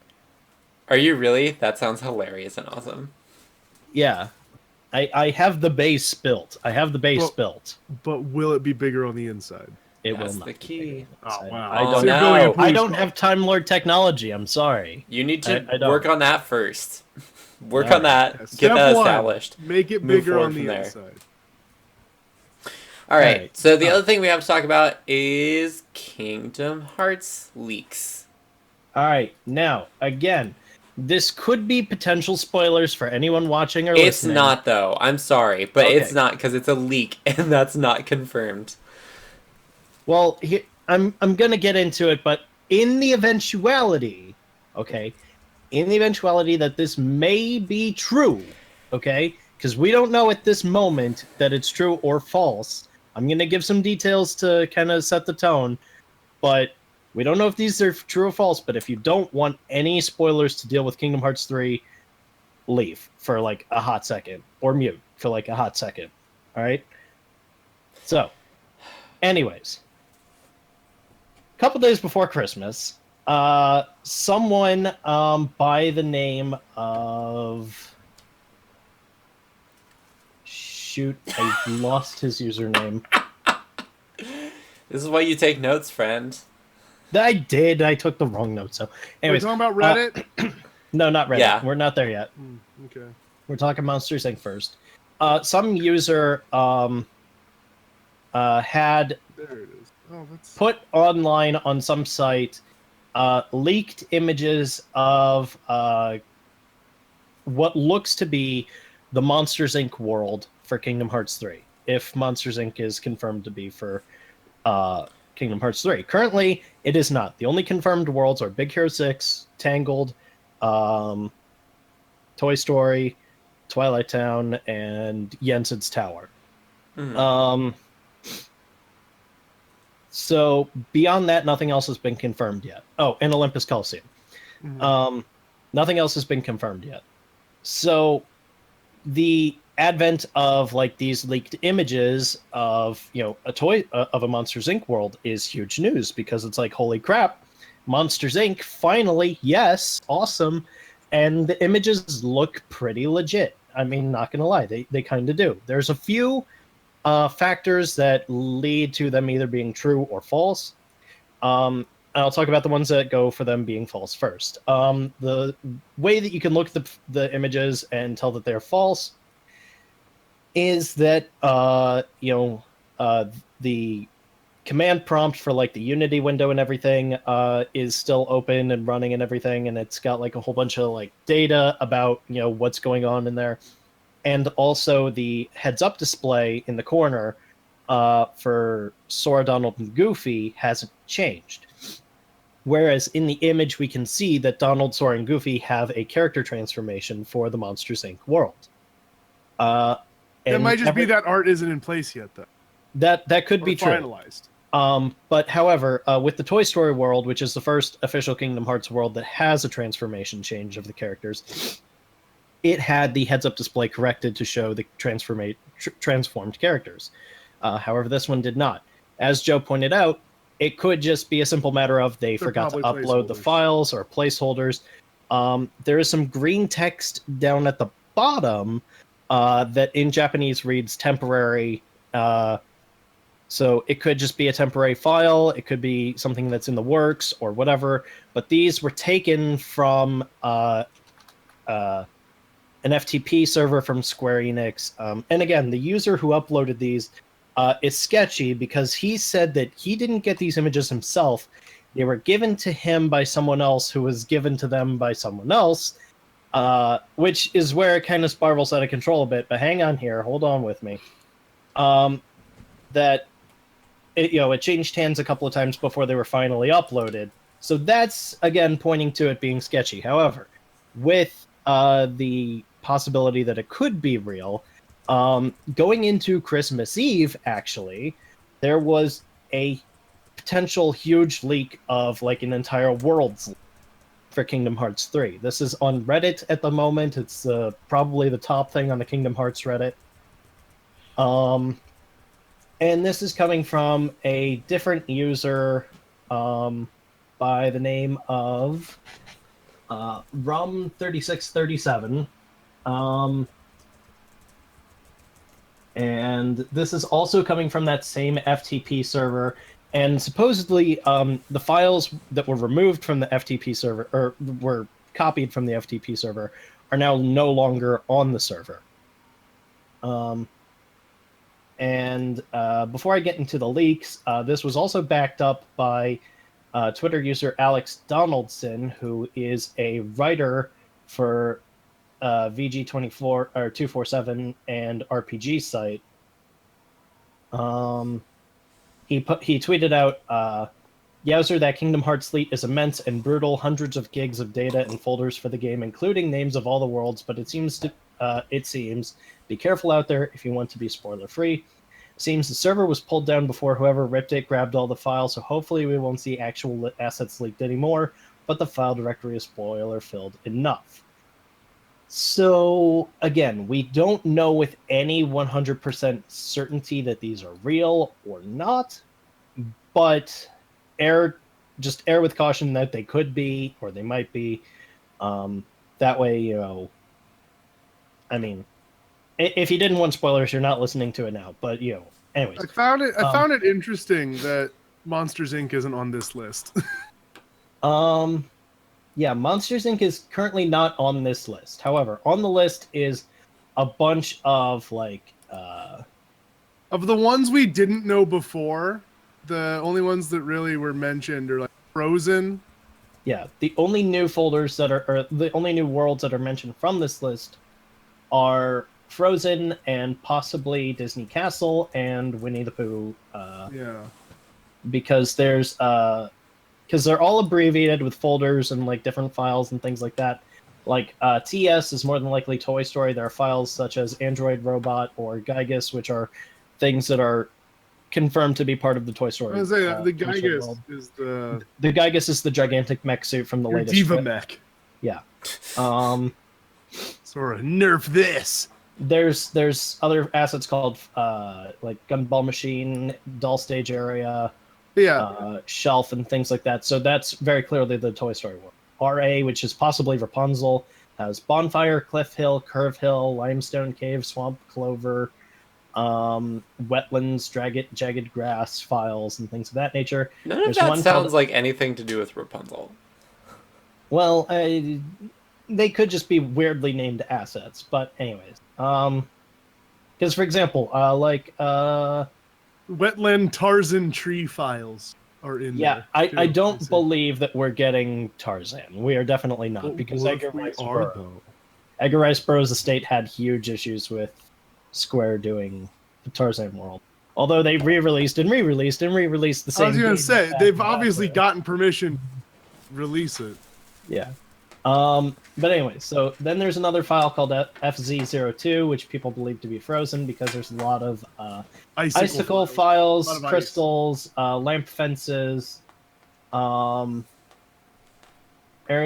are you really? That sounds hilarious and awesome.
Yeah, I have the base built. I have the base
Well-
built.
But will it be bigger on the inside?
It
That's
will not.
the key.
Oh wow!
I
Oh,
don't.
no.
building a
I
police
I don't
car.
have Time Lord technology. I'm sorry.
You need to
I don't.
work on that first. Work
Alright.
on that.
Yeah,
Get
step
that
one,
established.
Make it
Move
bigger
forward
on the
from there.
inside.
All right.
Alright.
So the other thing we have to talk about is Kingdom Hearts leaks.
All right, now again, this could be potential spoilers for anyone watching or
It's
listening.
not though. I'm sorry, but
Okay.
it's not because it's a leak and that's not confirmed.
Well, I'm gonna get into it, but in the eventuality, okay, in the eventuality that this may be true, okay, because we don't know at this moment that it's true or false. I'm gonna give some details to kind of set the tone, but we don't know if these are true or false. But if you don't want any spoilers to deal with Kingdom Hearts 3, leave for like a hot second, or mute for like a hot second. All right. So, anyways, a couple days before Christmas, someone by the name of shoot, I lost his username.
This is why you take notes, friend.
I did. I took the wrong note. So,
Are we
anyways,
talking about Reddit?
no, not Reddit.
Yeah.
We're not there yet.
Okay.
We're talking Monsters Inc. first. Some user had
There it is. Oh, that's
put online on some site leaked images of what looks to be the Monsters Inc. world for Kingdom Hearts 3, if Monsters Inc. is confirmed to be for Kingdom Hearts 3. Currently, it is not. The only confirmed worlds are Big Hero 6, Tangled, Toy Story, Twilight Town, and Jensen's Tower.
Mhm.
So beyond that, nothing else has been confirmed yet. Oh, and Olympus Coliseum. Nothing else has been confirmed yet. So the advent of like these leaked images of a toy of a Monsters Inc. world is huge news, because it's like, holy crap, Monsters Inc. finally, yes, awesome, and the images look pretty legit. I mean, not gonna lie, they kind of do. There's a few factors that lead to them either being true or false. I'll talk about the ones that go for them being false first. The way that you can look at the images and tell that they're false is that the command prompt for like the Unity window and everything is still open and running and everything, and it's got like a whole bunch of like data about what's going on in there. And also the heads-up display in the corner for Sora, Donald, and Goofy hasn't changed. Whereas in the image, we can see that Donald, Sora, and Goofy have a character transformation for the Monsters, Inc. world.
It might just be that art isn't in place yet, though.
That could
Or
be true.
finalized.
But however, with the Toy Story world, which is the first official Kingdom Hearts world that has a transformation change of the characters, it had the heads-up display corrected to show the transformed characters. However, this one did not. As Joe pointed out, it could just be a simple matter of they forgot to
probably
upload the
placeholders.
files or placeholders. There is some green text down at the bottom that in Japanese reads temporary. So it could just be a temporary file. It could be something that's in the works or whatever. But these were taken from an FTP server from Square Enix. And again, the user who uploaded these is sketchy, because he said that he didn't get these images himself. They were given to him by someone else who was given to them by someone else, which is where it kind of spirals out of control a bit. But hang on here. Hold on with me. That it changed hands a couple of times before they were finally uploaded. So that's, again, pointing to it being sketchy. However, with the possibility that it could be real, Going into Christmas Eve, actually, there was a potential huge leak of like an entire world's for Kingdom Hearts 3. This is on Reddit at the moment. It's probably the top thing on the Kingdom Hearts Reddit. And this is coming from a different user by the name of Rum3637. And this is also coming from that same FTP server. And supposedly, the files that were removed from the FTP server, or were copied from the FTP server, are now no longer on the server. Before I get into the leaks, this was also backed up by Twitter user Alex Donaldson, who is a writer for VG24 or 247 and RPG site. He tweeted out, "Yowzer, that Kingdom Hearts leak is immense and brutal. Hundreds of gigs of data and folders for the game, including names of all the worlds. But it seems be careful out there if you want to be spoiler free. Seems the server was pulled down before whoever ripped it grabbed all the files, so hopefully we won't see actual assets leaked anymore. But the file directory is spoiler filled enough." So, again, we don't know with any 100% certainty that these are real or not, but err with caution that they could be or they might be. That way, I mean, if you didn't want spoilers, you're not listening to it now. But, anyways.
I found it interesting that Monsters Inc. isn't on this list.
Yeah, Monsters Inc. is currently not on this list. However, on the list is a bunch of, like...
Of the ones we didn't know before, the only ones that really were mentioned are, like, Frozen.
Yeah, the only new folders that are... Or the only new worlds that are mentioned from this list are Frozen and possibly Disney Castle and Winnie the Pooh.
Yeah.
Because there's... Because they're all abbreviated with folders and like different files and things like that. Like TS is more than likely Toy Story. There are files such as Android Robot or Gygus, which are things that are confirmed to be part of the Toy Story.
I was gonna say, the Gygus is the
Gygus is the gigantic mech suit from the latest
Diva
strip.
mech.
Yeah.
Sort of nerf this.
There's other assets called like Gumball Machine, Doll Stage Area.
Yeah.
Shelf and things like that. So that's very clearly the Toy Story world. RA, which is possibly Rapunzel, has Bonfire, Cliff Hill, Curve Hill, Limestone Cave, Swamp Clover, wetlands, jagged grass files, and things of that nature.
None of that sounds like anything to do with Rapunzel.
Well, they could just be weirdly named assets. But anyways, because for example,
Wetland Tarzan tree files are in there.
Yeah, I don't believe that we're getting Tarzan. We are definitely not, because Edgar Rice Burroughs' estate had huge issues with Square doing the Tarzan world. Although they re-released the same.
I was going to say, they've obviously
gotten
gotten permission to release it.
Yeah. But anyway, so then there's another file called FZ02, which people believe to be Frozen because there's a lot of icicle files, crystals, lamp fences, area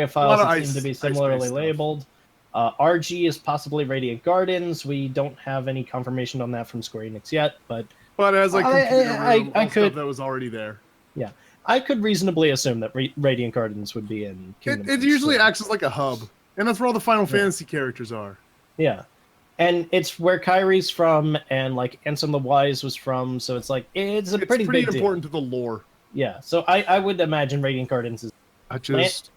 files that seem to be similarly labeled. RG is possibly Radiant Gardens. We don't have any confirmation on that from Square Enix yet, but
it has like I
could,
stuff that was already there.
Yeah. I could reasonably assume that Radiant Gardens would be in Kingdom
It usually acts as like a hub, and that's where all the Final Fantasy characters are.
Yeah. And it's where Kyrie's from, and like Ansem the Wise was from, so it's like it's pretty big
important
deal.
to the lore.
Yeah, so I would imagine Radiant Gardens is...
I just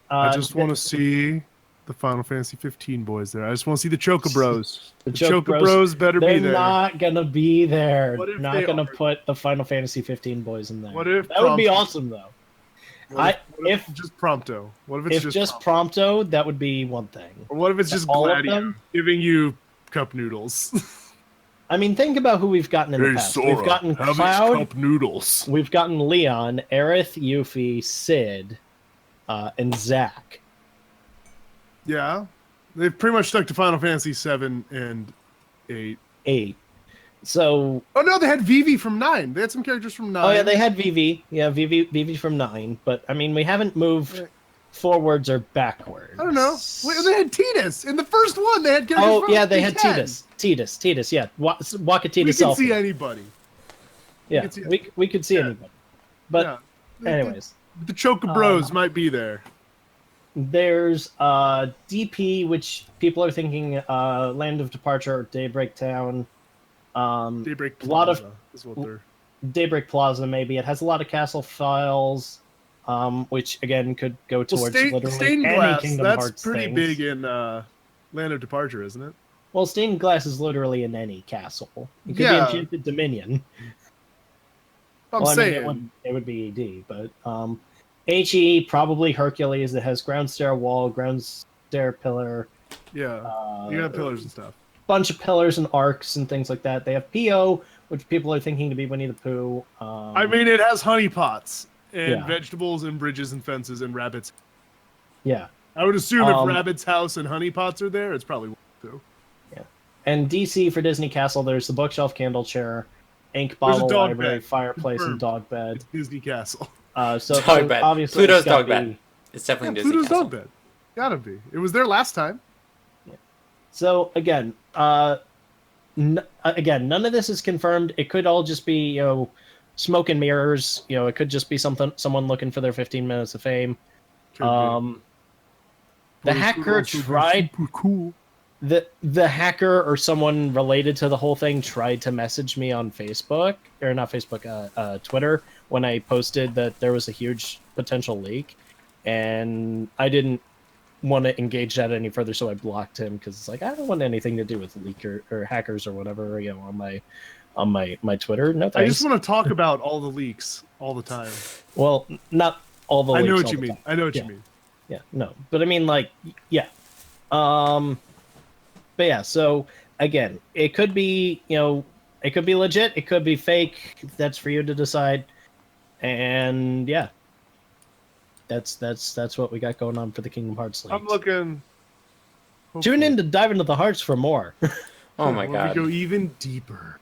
want to see the Final Fantasy 15 boys there. I just want to see the Chocobros. The Chocobros better be there.
They're not going to be there.
What if
not going to put the Final Fantasy 15 boys in there.
What if
that would be awesome, though.
What if just Prompto? What if it's
just Prompto? That would be one thing.
Or what if it's just Gladio giving you cup noodles?
I mean, think about who we've gotten in the past.
Sora,
we've gotten Cloud,
cup noodles.
We've gotten Leon, Aerith, Yuffie, Sid, and Zack.
Yeah, they've pretty much stuck to Final Fantasy 7 and 8.
8. So,
Oh no, they had Vivi from 9. They had some characters from 9.
oh yeah, they had Vivi. Yeah, Vivi from 9. But I mean, we haven't moved forwards or backwards.
I don't know. Wait, they had Tidus in the first one. They had characters.
Oh
from
yeah, they had
10.
Tidus. Yeah, Wakatita
We can
selfie.
see anybody.
Yeah,
could see-
we could see
yeah.
anybody. But
Yeah.
anyways,
The Choka Bros might be there.
there's DP, which people are thinking Land of Departure or Daybreak Town.
Daybreak
a lot of-
Plaza is what they're.
Daybreak Plaza, maybe. It has a lot of castle files, which again could go
Well,
towards literally
stained
any
glass.
Kingdom
That's
Hearts
pretty
things.
big in Land of Departure, isn't it?
Well, stained glass is literally in any castle. It could
Yeah.
be Enchanted Dominion.
I'm
Well, I mean,
saying.
it would be ED, but HE probably Hercules. It has ground stair wall, ground stair pillar,
Yeah. You have pillars and stuff.
bunch of pillars and arcs and things like that. They have PO, which people are thinking to be Winnie the Pooh.
I mean, it has honey pots and
Yeah.
vegetables and bridges and fences and rabbits.
yeah.
I would assume
Um,
if Rabbit's house and honey pots are there, it's probably too.
And DC for Disney Castle, there's the bookshelf, candle chair, ink
There's a
bottle,
dog
library,
bed.
fireplace,
Confirmed.
and dog bed.
It's Disney Castle.
So
Dog bed.
obviously
Pluto's
it's gotta
dog bed.
be-
It's definitely
Yeah,
Disney
Pluto's
Castle.
dog bed. Gotta be. It was there last time.
So again, again, none of this is confirmed. It could all just be, smoke and mirrors. It could just be someone looking for their 15 minutes of fame.
Could be.
The
But it
hacker
could also be
tried
super cool.
the hacker or someone related to the whole thing tried to message me on Facebook, or not Facebook, Twitter, when I posted that there was a huge potential leak, and I didn't want to engage that any further, so I blocked him because it's like I don't want anything to do with leaker or hackers or whatever, on my Twitter. No
I
thanks.
just want to talk about all the leaks all the time.
Well, not all the.
I know
leaks
what
all
you
the
mean.
time.
I know what
Yeah.
you mean.
Yeah, no, but I mean, like, yeah. But yeah, so again, it could be, it could be legit, it could be fake. That's for you to decide. And yeah, that's what we got going on for the Kingdom Hearts league.
I'm looking.
Tune in to Dive into the Hearts for more.
Oh my
Where
god.
We go even deeper.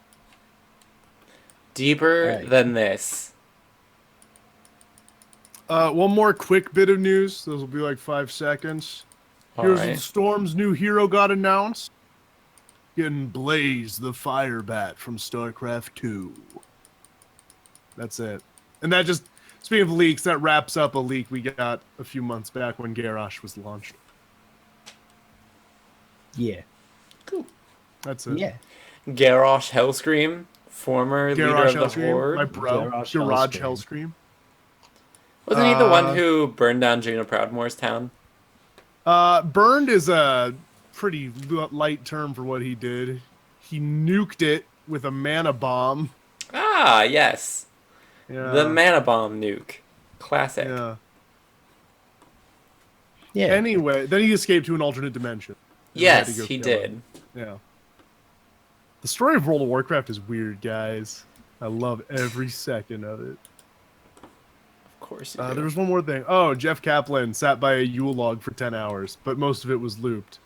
Deeper
Right.
than this.
One more quick bit of news. Those will be like 5 seconds. Heroes of the
Alright.
Storm's new hero got announced. Getting Blaze the Fire Bat from StarCraft 2. That's it. And that just, speaking of leaks, that wraps up a leak we got a few months back when Garrosh was launched.
Yeah.
That's it.
Yeah.
Garrosh Hellscream, former leader
Garrosh
of the
Hellscream,
Horde.
my bro.
Garrosh
Garage
Hellscream.
Hellscream.
Wasn't he the one who burned down Gina Proudmoore's town?
Burned is a pretty light term for what he did. He nuked it with a mana bomb.
Ah, yes.
Yeah.
The Mana Bomb nuke. Classic.
Yeah.
Yeah.
Anyway, then he escaped to an alternate dimension. And had to
Yes,
go
he
kill
did.
him. Yeah. The story of World of Warcraft is weird, guys. I love every second of it.
Of course. He
There was one more thing. Oh, Jeff Kaplan sat by a Yule log for 10 hours, but most of it was looped.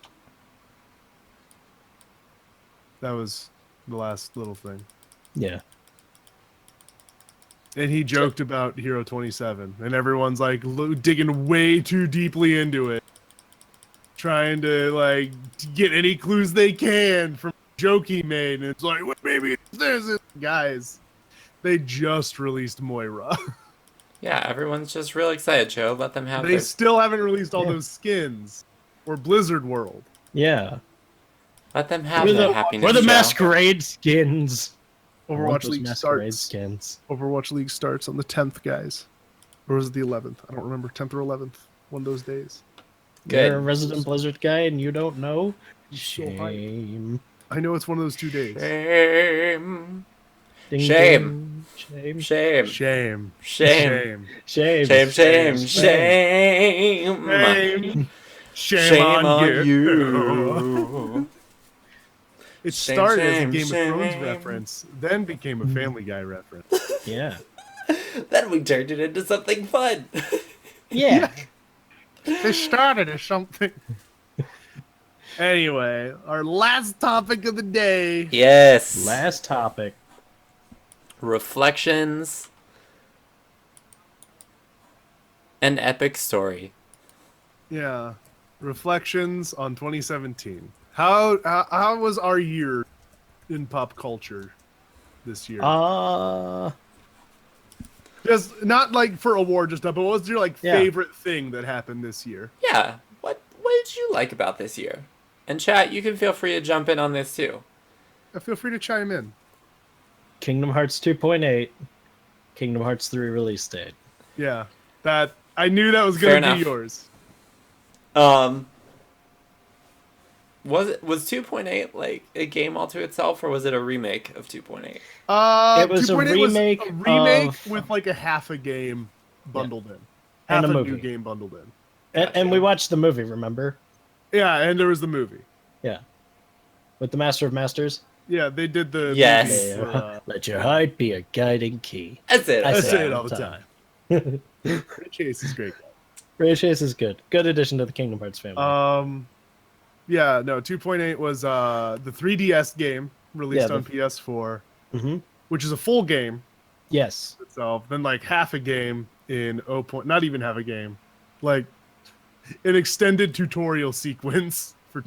That was the last little thing.
Yeah.
And he joked about Hero 27, and everyone's like digging way too deeply into it, trying to like get any clues they can from the joke he made. And it's like, well, maybe it's this. Guys, they just released Moira.
Yeah, everyone's just real excited, Joe. Let them have
They
their...
still haven't released all
Yeah.
those skins or Blizzard World.
Yeah.
Let them have
We're
their
the,
happiness,
we're the
Joe.
masquerade skins. I want
Overwatch
those
League
masquerade
starts.
skins.
Overwatch League starts on the 10th, guys. Or was it the 11th? I don't remember. 10th or 11th. One of those days.
Good.
You're a resident Blizzard guy and you don't know?
so hyped.
Shame.
I know it's one of those 2 days.
Shame.
Ding,
Shame.
ding. Shame.
Shame.
Shame.
Shame.
Shame.
Shame, shame, shame.
Shame.
Shame on you.
It
Shame,
started as a
shame,
Game of Thrones
shame.
reference, then became a Family Guy reference.
Yeah.
Then we turned it into something fun.
Yeah.
It started as something. Anyway, our last topic of the day.
Yes.
Last topic.
Reflections. An epic story.
Yeah. Reflections on 2017. How was our year in pop culture this year? Just not like for award just stuff, but what was your favorite thing that happened this year?
Yeah. What did you like about this year? And chat, you can feel free to jump in on this too.
Feel free to chime in.
Kingdom Hearts 2.8. Kingdom Hearts 3 release date.
Yeah. That I knew that was going to be yours.
Was 2.8 like a game all to itself, or was it a remake of 2.8?
It was a remake,
with like a half a game bundled in.
And
Half
a
a
movie.
new game bundled in.
And we watched the movie, remember?
Yeah, and there was the movie.
Yeah. With the Master of Masters.
Yeah, they did the
Yes.
movie for,
Let your heart be a guiding key.
That's it.
I
I
say
say it all the time. Chase is great.
Ray Chase is good. Good addition to the Kingdom Hearts family.
Yeah, no, 2.8 was the 3DS game released
Yeah,
on PS4,
Which
is a full game
Yes.
itself. Then like half a game in not even half a game, like an extended tutorial sequence for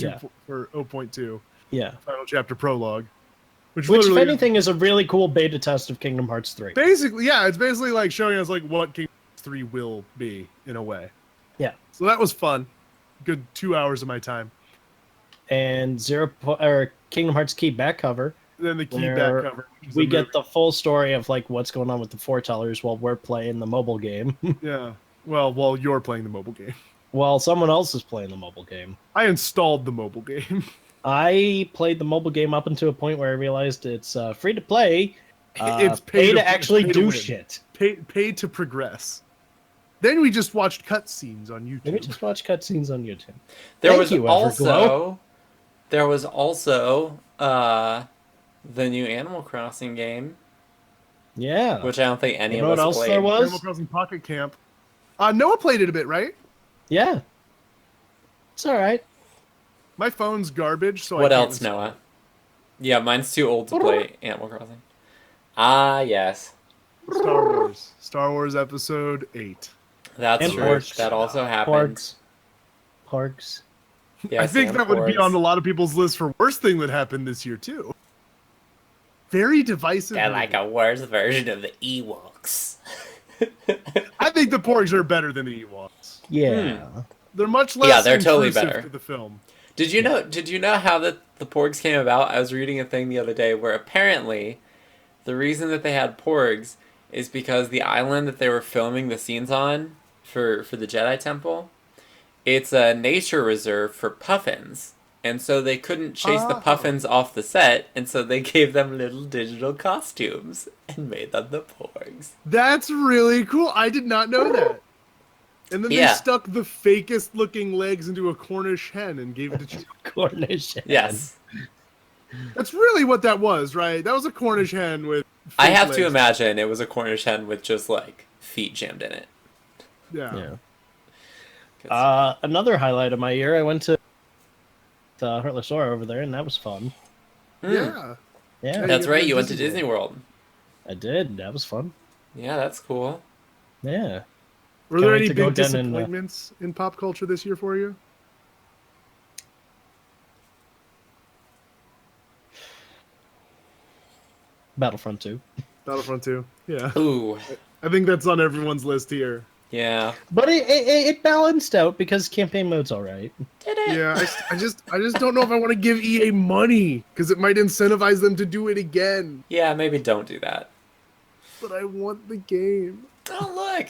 for 0.2
Yeah.
final chapter prologue, which
Which, if
literally
anything, is a really cool beta test of Kingdom Hearts 3.
basically, yeah, it's basically like showing us like what Kingdom Hearts 3 will be in a way.
Yeah.
So that was fun. Good 2 hours of my time.
And Kingdom Hearts Key back cover.
Then the key
Where
back cover. which is
We
a
get
movie.
the full story of like what's going on with the foretellers while we're playing the mobile game.
Yeah. Well, while you're playing the mobile game.
While someone else is playing the mobile game.
I installed the mobile game.
I played the mobile game up until a point where I realized it's free to play.
It's
pay to
it's
actually
pay to
do
win.
shit.
Pay to progress. Then we just watched cutscenes on YouTube.
Let me just watch cutscenes on YouTube.
There
Thank
was
you,
also the new Animal Crossing game,
Yeah.
which I don't think any
You know
of
what
us
else
played.
there was?
Animal Crossing Pocket Camp. Noah played it a bit, right?
Yeah. It's all right.
My phone's garbage, so
What
I can't
else,
install
Noah? Yeah, mine's too old to play Animal Crossing. Ah, yes.
it. Star Wars Episode 8.
That's
And
true.
Porgs.
That also happened.
Parks.
Yes,
I think
and
that would be
Porgs.
on a lot of people's list for worst thing that happened this year too. Very divisive.
They're like a worse version of the Ewoks.
I think the Porgs are better than the Ewoks.
Yeah.
They're much less
Yeah, they're totally
intrusive
better.
to the film.
Did you know how the Porgs came about? I was reading a thing the other day where apparently the reason that they had Porgs is because the island that they were filming the scenes on for the Jedi Temple, it's a nature reserve for puffins. And so they couldn't chase the puffins off the set, and so they gave them little digital costumes and made them the Porgs.
That's really cool. I did not know that. And then they
Yeah.
stuck the fakest looking legs into a Cornish hen and gave it to Chewie.
Cornish.
Yes.
That's really what that was, right? That was a Cornish hen with
I
fake
have to
legs.
imagine it was a Cornish hen with just, like, feet jammed in it.
Yeah.
Yeah. Another highlight of my year, I went to Heartless Aura over there, and that was fun.
Yeah.
Yeah,
That's
you
right,
went
you
to
went to
Disney
Disney World.
I did. That was fun.
Yeah, that's cool.
Yeah.
Were there
Can't
any
wait to go
big
down and,
disappointments in pop culture this year for you?
Battlefront 2.
Battlefront 2. Yeah.
Ooh,
I think that's on everyone's list here.
yeah.
But it balanced out because campaign mode's all right.
Did it?
Yeah, I just don't know if I want to give EA money because it might incentivize them to do it again.
Yeah, maybe don't do that.
But I want the game.
Oh, look.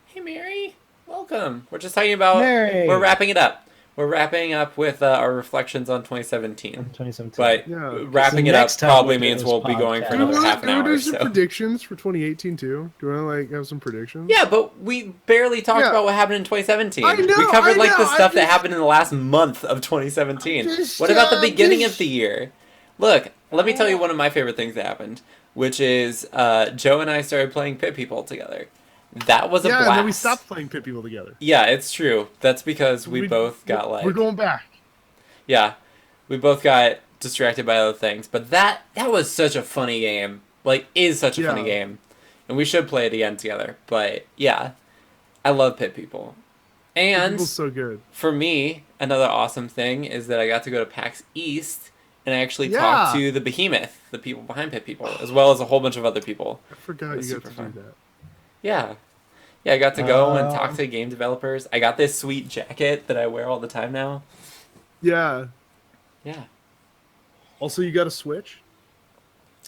Hey, Mary. Welcome. We're just talking about...
Mary.
We're wrapping it up. We're wrapping up with our reflections on 2017.
2017.
But
Yeah.
wrapping
So
it up
next time
probably
we do
means
this
we'll be going for
podcast-
another half an
Do we
hour.
do some
So.
predictions for 2018 too? Do you want to have some predictions?
Yeah, but we barely talked
Yeah.
about what happened in 2017.
I know,
we covered
I
like the
know,
stuff
I
that
just-
happened in the last month of 2017.
Just,
What about the beginning
just-
of the year? Look, let me tell you one of my favorite things that happened, which is Joe and I started playing Pit People together. That was a
Yeah,
blast.
and then we stopped playing Pit People together.
Yeah, it's true. That's because we both got like...
We're going back.
Yeah, we both got distracted by other things, but that was such a funny game. Like, is such a funny
Yeah.
game, and we should play it again together. But yeah, I love Pit People, and
People's so good.
for me, another awesome thing is that I got to go to PAX East and I actually
Yeah.
talked to the Behemoth, the people behind Pit People, as well as a whole bunch of other people.
I forgot
That's
you got
super
to
fun.
do that.
Yeah. Yeah, I got to go and talk
Um,
to game developers. I got this sweet jacket that I wear all the time now.
Yeah.
Yeah.
Also, you got a Switch.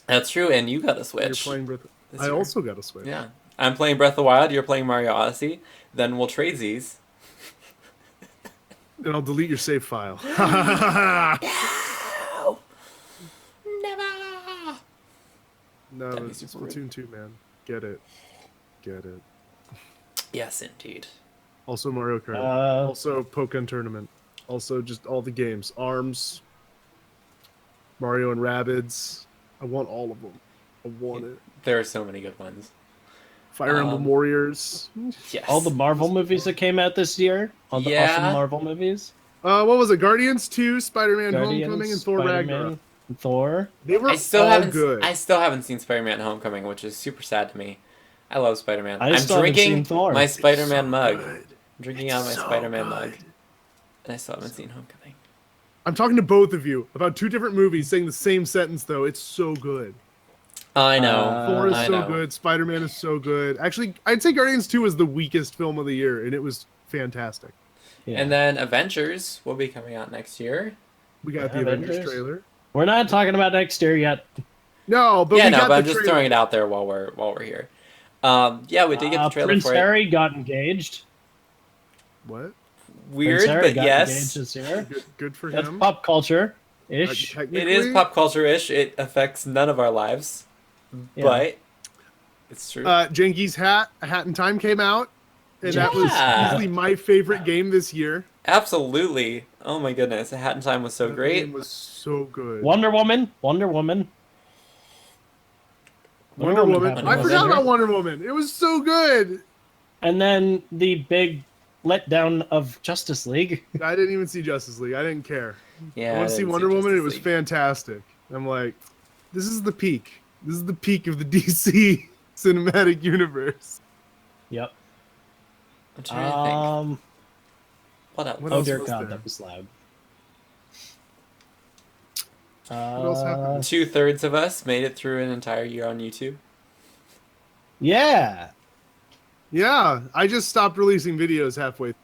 That's true, and you got a
You're
Switch.
playing Breath.
this
I
year.
also got a Switch.
Yeah. I'm playing Breath of the Wild, you're playing Mario Odyssey. Then we'll trade these.
And I'll delete your save file.
No! Never!
No,
That'd be
it's
super
Splatoon 2, man. Get it. Get it.
Yes, indeed.
Also Mario Kart.
Uh,
Also Pokken Tournament. Also just all the games. ARMS. Mario and Rabbids. I want all of them. I want it.
There are so many good ones.
Fire Emblem
Um,
Warriors.
Yes.
all the Marvel movies that came out this year. All the
Yeah.
awesome Marvel movies.
What was it? Guardians 2, Spider-Man
Guardians,
Homecoming, and Thor
Spider-Man,
Ragnarok.
and Thor.
They were
I still
all
haven't.
good.
I still haven't seen Spider-Man: Homecoming, which is super sad to me. I love Spider-Man.
I
I'm
still haven't
drinking
seen Thor.
my
It's
Spider-Man
so
mug.
good.
I'm drinking
It's
out of my
so
Spider-Man mug,
good.
and I still haven't seen Homecoming.
I'm talking to both of you about two different movies saying the same sentence, though. It's so good.
I know.
Thor is
I
so
know.
good. Spider-Man is so good. Actually, I'd say Guardians 2 was the weakest film of the year, and it was fantastic.
Yeah.
And then Avengers will be coming out next year.
We got
Yeah,
the Avengers
Avengers.
trailer.
We're not talking about next year yet.
No, but
yeah,
we
no,
got
but
the
I'm just
trailer.
throwing it out there while we're here. Yeah, we did get the trailer
Prince
for it.
Harry got engaged.
What?
Weird,
Prince Harry
but
got
yes,
engaged this year.
Good for
That's
him.
pop culture ish.
Technically,
it is pop culture-ish. It affects none of our lives,
Yeah.
but it's true.
Jenki's Hat, A Hat in Time came out, and that was
Yeah.
easily my favorite game this year.
Absolutely. Oh my goodness, A Hat in Time was so
That
great.
game was so good.
Wonder Woman.
Wonder Woman.
happened
I
this
forgot
year.
about Wonder Woman. It was so good.
And then the big letdown of Justice League.
I didn't even see Justice League. I didn't care.
Yeah,
I went to see
didn't
Wonder Woman.
Justice
It was
League.
fantastic. I'm like, this is the peak. This is the peak of the DC cinematic universe.
Yep.
I'm trying to think. What else?
what
Oh
else
dear
was
God,
there?
that was loud.
What else happened?
2/3 of us made it through an entire year on YouTube.
Yeah.
Yeah, I just stopped releasing videos halfway.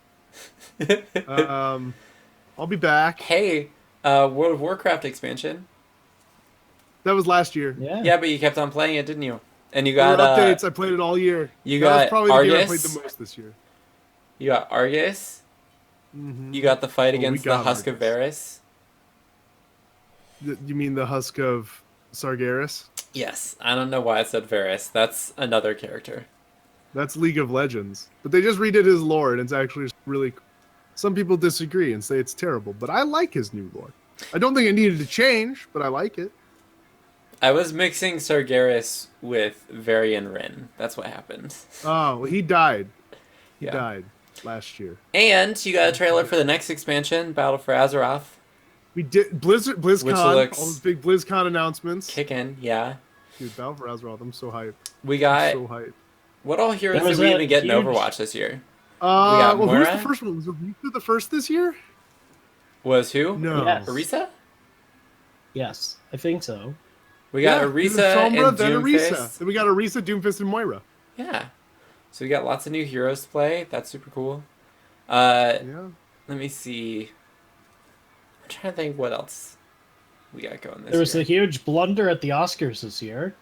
I'll be back.
Hey, World of Warcraft expansion.
That was last year.
Yeah.
Yeah, but you kept on playing it, didn't you? And you
There were
got
updates. I played it all year.
you
that was
got
probably the game I
Argus.
played the most this year.
You got Argus.
Mm-hmm.
You got the fight
Oh, we
against the
got
Husk of
Argus.
Varys.
You mean the Husk of Sargeras?
Yes, I don't know why I said Varys. That's another character.
That's League of Legends. But they just redid his lore, and it's actually really. Some people disagree and say it's terrible, but I like his new lore. I don't think it needed to change, but I like it.
I was mixing Sargeras with Varian Rin. That's what happened.
Oh, well, he died. He
Yeah.
died last year.
And you got a trailer for the next expansion, Battle for Azeroth.
We did BlizzCon,
Which looks-
all those big BlizzCon announcements.
Kickin', yeah.
Dude, Battle for Azeroth, I'm so hyped.
We got
So hyped.
what all heroes
There was
did we
a
even get in
huge-
Overwatch this year?
Well, who's
Moira?
the first one? Was Orisa the first this year?
Was who?
No.
Yes.
Orisa?
Yes, I think so.
We got
Yeah, it was
Orisa
Sombra,
and
then Orisa.
Doomfist.
Then we got Orisa, Doomfist, and Moira.
Yeah. So we got lots of new heroes to play. That's super cool.
Yeah.
Let me see. I'm trying to think what else we got going this
There was
year.
a huge blunder at the Oscars this year.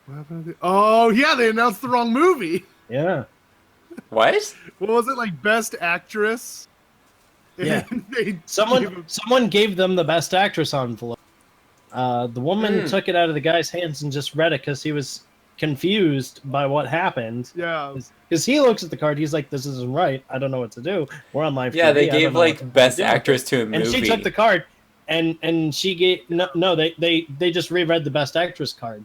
What happened to the- Oh, yeah, they announced the wrong movie.
Yeah.
What?
What was it, like Best Actress?
Yeah.
And they gave
Someone gave them the Best Actress envelope. The woman
Hmm.
took it out of the guy's hands and just read it because he was confused by what happened.
Yeah.
Because he looks at the card, he's like, "This isn't right. I don't know what to do. We're on live
Yeah,
TV.
they
I don't
gave
know what to
like best
do."
actress to a movie.
And she took the card, and she gave no. They just reread the Best Actress card.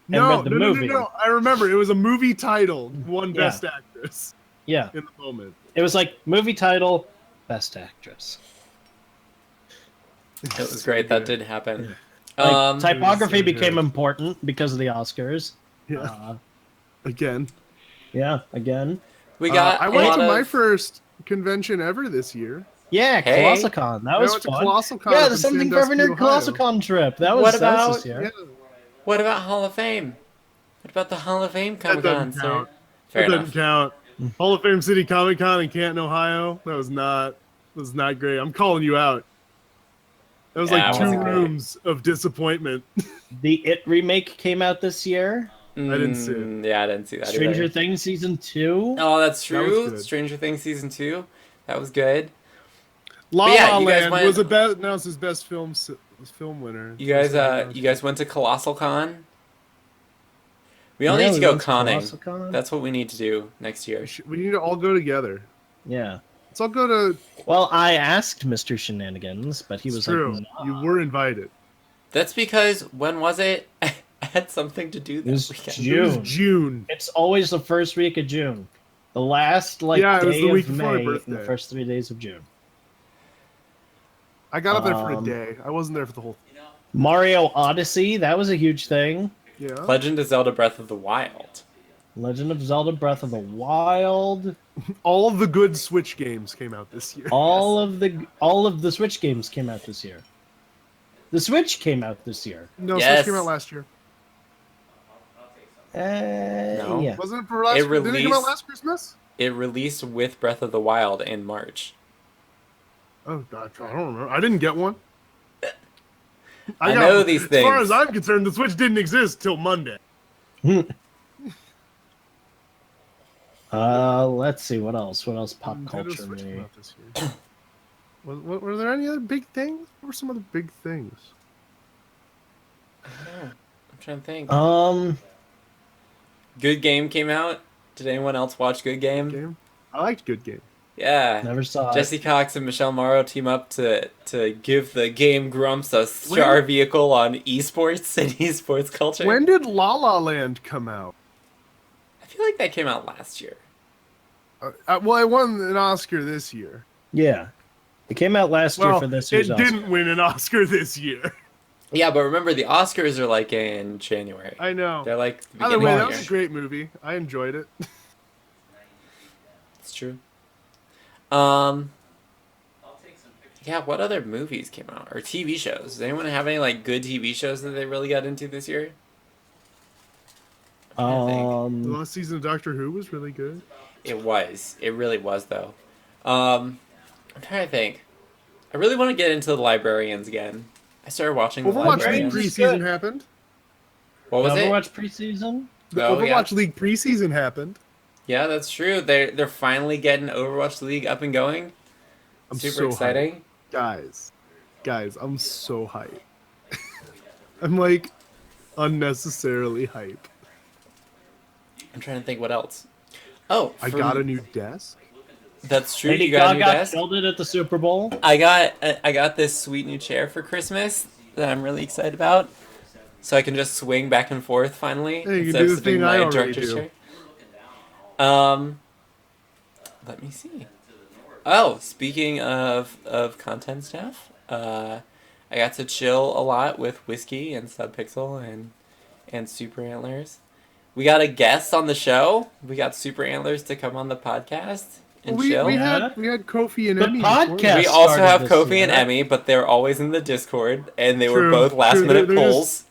And
No,
read the
no,
movie.
no. I remember it was a movie title, won
Yeah.
Best Actress
Yeah,
in the moment.
it was like movie title, Best Actress.
It was great. That did happen.
Like, typography
so
became
good.
important because of the Oscars.
Yeah. Again.
Yeah, again.
We got
I
a
went
lot
to my
of...
first convention ever this year.
Yeah,
Hey.
ColossalCon. That was
went to
fun.
ColossalCon
Yeah,
up
the
in
Something for Every
Sandusky,
Nerd
Ohio.
ColossalCon trip. That
What
was this
about-
year.
Yeah.
What about Hall of Fame? What about the Hall of Fame
That
Comic Con,
doesn't
sir?
count.
Fair
That
enough.
doesn't count. Hall of Fame City Comic Con in Canton, Ohio. That was not great. I'm calling you out. That was
Yeah,
like
it
2
wasn't great.
rooms of disappointment.
The It remake came out this year.
I didn't see it.
Yeah, I didn't see that
Stranger
either.
Things season 2.
Oh, that's
That was
true.
good.
Stranger Things season 2. That was good.
La
But yeah,
La
you guys
Land
went-
was announced as best film winner.
You guys went to Colossal Con. We all
Yeah,
need to
we
go
went to
conning.
ColossalCon.
That's what we need to do next year.
We need to all go together.
Yeah.
Let's all go to.
Well, I asked Mr. Shenanigans, but he
It's
was
true.
like, nah.
You were invited.
That's because when was it? I had something to do
It was
this weekend.
It was
June.
June.
It's always the first week of June. The last
Yeah, it was
day
the week
of
before my
May and the
birthday.
first 3 days of June.
I got up there for a
Um,
day. I wasn't there for the whole.
Mario Odyssey, that was a huge thing.
Yeah.
Legend of Zelda Breath of the Wild.
Legend of Zelda Breath of the Wild.
All of the good Switch games came out this year.
All of the Switch games came out this year. The Switch came out this year.
No,
Yes.
Switch came out last year.
No.
Yeah.
Wasn't it for last?
It
Didn't it come out
released-
last Christmas?
It released with Breath of the Wild in March.
Oh God, I don't remember. I didn't get one.
I know these
As far
things.
as I'm concerned, the Switch didn't exist till Monday.
Let's see what else. What else pop
Nintendo
culture
Switch came
me?
out this year. Were there any other big things? What were some other big things?
I don't know. I'm trying to think. Good Game came out. Did anyone else watch Good Game?
Game? I liked Good Game.
Yeah.
Never saw it.
Jesse Cox and Michelle Morrow team up to give the Game Grumps a star
When-
vehicle on esports and esports culture.
When did La La Land come out?
I feel like that came out last year.
Well, it won an Oscar this year.
Yeah. It came out last year
Well,
for this
it
year's Oscar.
didn't win an Oscar this year.
Yeah, but remember the Oscars are like in January.
I know.
They're like the
Either
beginning
way,
of
that
the
was a
year.
great movie. I enjoyed it.
It's true. Yeah, what other movies came out or TV shows? Does anyone have any like good TV shows that they really got into this year?
The
Um,
last season of Doctor Who was really good.
It was. It really was though. I'm trying to think. I really want to get into the Librarians again. I started watching the
Overwatch League
Librarians.
Librarians.
preseason happened.
What was it?
Overwatch preseason?
The
Oh, yeah.
Overwatch League preseason happened.
Yeah, that's true. They're finally getting Overwatch League up and going.
I'm
Super
so
exciting.
hyped. Guys, I'm so hyped. I'm like unnecessarily hype.
I'm trying to think what else. Oh,
I got a new desk.
That's true.
Lady
You got a new
Gaga
desk.
killed it at the Super Bowl.
I got this sweet new chair for Christmas that I'm really excited about. So I can just swing back and forth finally.
Hey, you can
instead
do
of
the
sitting
thing
in
I
my
already
director's
do.
chair. Let me see. Oh, speaking of content stuff, I got to chill a lot with Whiskey and Subpixel and Super Antlers. We got a guest on the show. We got Super Antlers to come on the podcast and
we
chill.
had Kofi and
The
Emmy. before
podcast-
that.
We also
started
have
this
Kofi
year.
and Emmy, but they're always in the Discord, and they were
True,
both last
true.
minute
They're
polls.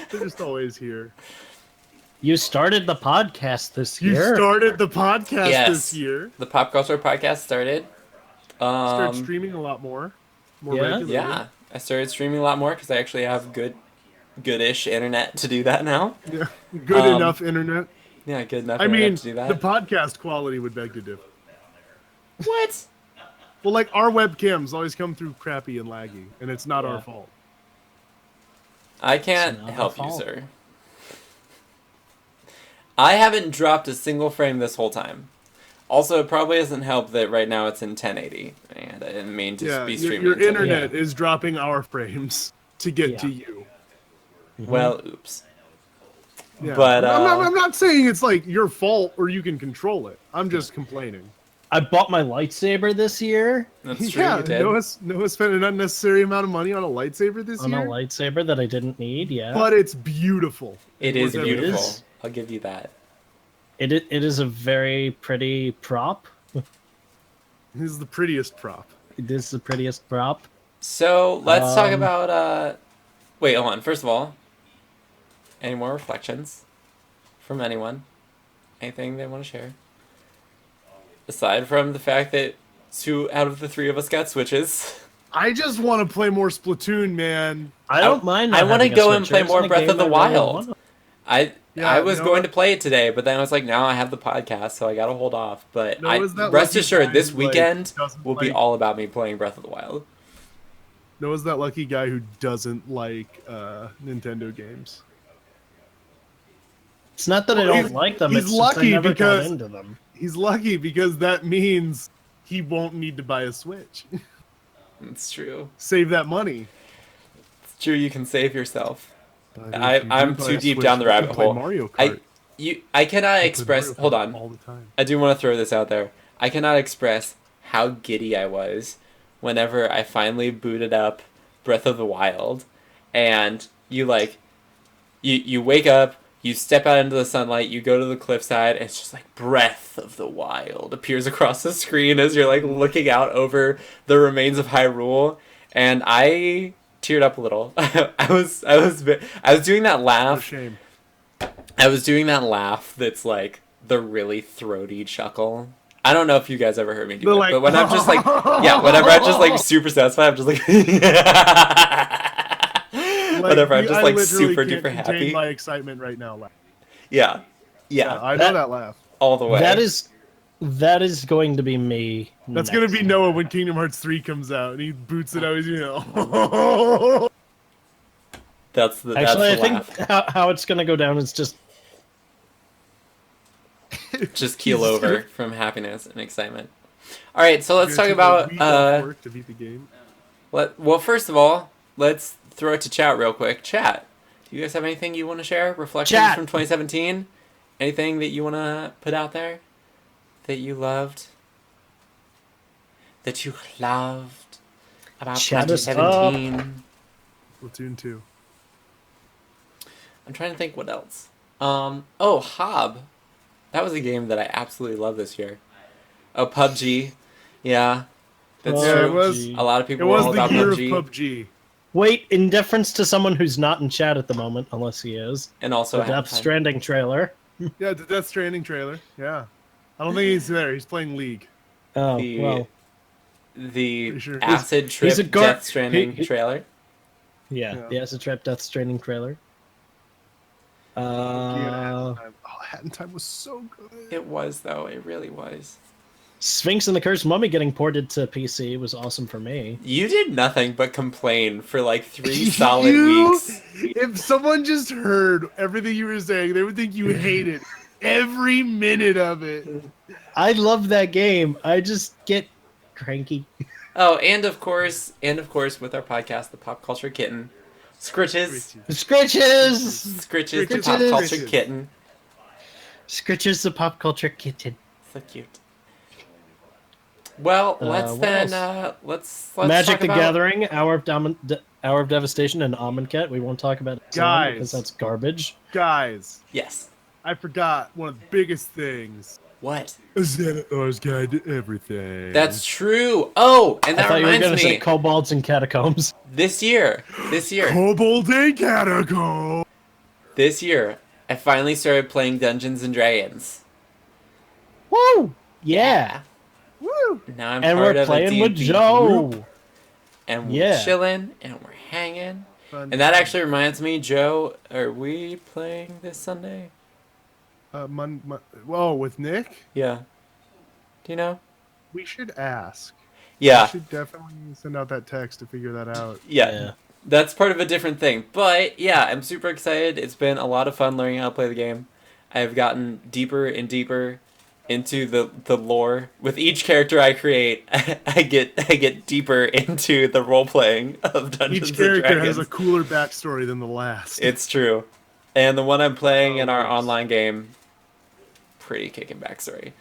They're just always here.
You started the podcast this
You
year.
started the podcast
Yes.
this year.
The Pop Culture Podcast started.
Start streaming a lot more
Yeah?
regularly.
Yeah, I started streaming a lot more because I actually have goodish internet to do that now.
Yeah. Good enough internet.
Yeah, good enough
I
internet
mean,
to do that.
the podcast quality would beg to differ.
What?
Well, like our webcams always come through crappy and laggy, and it's not
Yeah.
our fault.
I can't
It's not
help
my
you,
fault.
sir. I haven't dropped a single frame this whole time. Also, it probably doesn't help that right now it's in 1080, and I didn't mean to
Yeah,
be
your,
streaming.
your
until-
internet is dropping our frames to get
Yeah.
to you.
Well, oops.
Yeah.
But,
I'm not saying it's like your fault or you can control it. I'm just complaining.
I bought my lightsaber this year
That's true.
Yeah,
You did.
Noah spent an unnecessary amount of money on a lightsaber this
on a
year,
lightsaber that I didn't need. Yeah,
but it's beautiful.
It is
It
beautiful.
is.
I'll give you that.
it is a very pretty prop.
This is the prettiest prop.
It is the prettiest prop.
So let's talk
Um,
about. Wait, hold on. First of all, any more reflections from anyone? Anything they want to share? Aside from the fact that 2 out of the 3 of us got Switches.
I just want to play more Splatoon, man.
I don't mind.
I
not
want to
having a
go and
Switch.
play
It's
more
a
Breath
game
of the
I really
Wild.
wanna-
I
Yeah,
was
Noah-
going to play it today, but then I was like, now I have the podcast, so I gotta hold off. But
Noah's that
rest
lucky
assured,
guy
this
who, like,
weekend
doesn't
will be
like-
all about me playing Breath of the Wild.
Noah's that lucky guy who doesn't like Nintendo games.
It's not that I
Well,
don't
he's-
like them.
he's
It's just I
lucky
never got
because-
into them.
He's lucky because that means he won't need to buy a Switch.
It's true.
Save that money.
It's true. You can save yourself.
But
I-
if you do
I'm
buy
too
a
deep
Switch,
down the
you can
rabbit
play
hole.
Mario Kart.
I cannot
You play
express.
Mario
Hold
Kart
on.
all the time.
I do want to throw this out there. I cannot express how giddy I was whenever I finally booted up Breath of the Wild, and you wake up, you step out into the sunlight, you go to the cliffside, and it's just like Breath of the Wild appears across the screen as you're like looking out over the remains of Hyrule, and I teared up a little. I was doing that
What a
laugh.
shame.
I was doing that laugh that's like the really throaty chuckle. I don't know if you guys ever heard me do
The,
it,
like,
but when I'm just like, yeah, whenever I'm just like super satisfied, I'm just like, whenever I'm just
I
like
literally
super
can't
duper
contain
happy.
my excitement right now. Laugh.
Yeah, yeah,
I know
That-
that laugh.
all the way.
That is going to be me.
That's
next.
gonna be Noah when Kingdom Hearts 3 comes out and he boots it out. He's
That's the
Actually, I
that's the
think
laugh.
how it's gonna go down is just
Just keel over from happiness and excitement. All right, so let's talk about
work to beat the game.
well, first of all, let's throw it to chat real quick. Chat, do you guys have anything you want to share? Reflections
Chat.
from 2017? Anything that you want to put out there that you loved? That you loved about
Chat us
2017?
Splatoon 2.
I'm trying to think what else. Oh, Hob. That was a game that I absolutely loved this year. Oh, PUBG. Yeah, that's
Yeah,
true.
it was-
A lot of
It
people were
was
all
the
about
year
PUBG.
of PUBG.
wait. In deference to someone who's not in chat at the moment, unless he is,
And also
the
I had
Death
time.
Stranding trailer.
Yeah, the Death Stranding trailer. Yeah. I don't think he's there. He's playing League.
Oh
The-
well,
The
Pretty sure.
Acid Trip
he's a
Death Stranding
he-
trailer.
yeah,
Yeah.
the Acid Trip Death Stranding trailer.
Oh, Hat in Time was so good.
It was, though. It really was.
Sphinx and the Cursed Mummy getting ported to PC was awesome for me.
You did nothing but complain for like 3 solid
You-
weeks.
If someone just heard everything you were saying, they would think you hated every minute of it.
I love that game. I just get cranky.
Oh, and of course, with our podcast, The Pop Culture Kitten. Scritches.
Scritches!
Scritches, the
Scritches.
Pop Culture
Scritches.
Kitten.
Scritches the pop culture kitten.
So cute. Well, let's
what
then,
else?
let's
Magic
talk
the
about...
Gathering, Hour of Devastation, and Amonkhet. We won't talk about it today
Guys.
because that's garbage.
Guys,
Yes.
I forgot one of the biggest things.
What?
Xanathars Guide to Everything.
That's true. Oh, and
I
that
thought you were
reminds
going to say
me.
kobolds and catacombs.
This year,
Kobold and Catacomb.
I finally started playing Dungeons and Dragons.
Woo! Yeah.
Woo!
Now I'm
And
part
we're
of
playing
a
with
D&D
Joe.
group, and we're
Yeah.
chilling, and we're hanging.
Fun.
And that actually reminds me, Joe, are we playing this Sunday?
Whoa, with Nick?
Yeah. Do you know?
We should ask.
Yeah.
We should definitely send out that text to figure that out.
Yeah. That's part of a different thing. But yeah, I'm super excited. It's been a lot of fun learning how to play the game. I've gotten deeper and deeper into the lore. With each character I create, I get deeper into the role playing of Dungeons
Each
and
character
Dragons.
has a cooler backstory than the last.
It's true. And the one I'm playing in our
yes.
online game, pretty kicking backstory.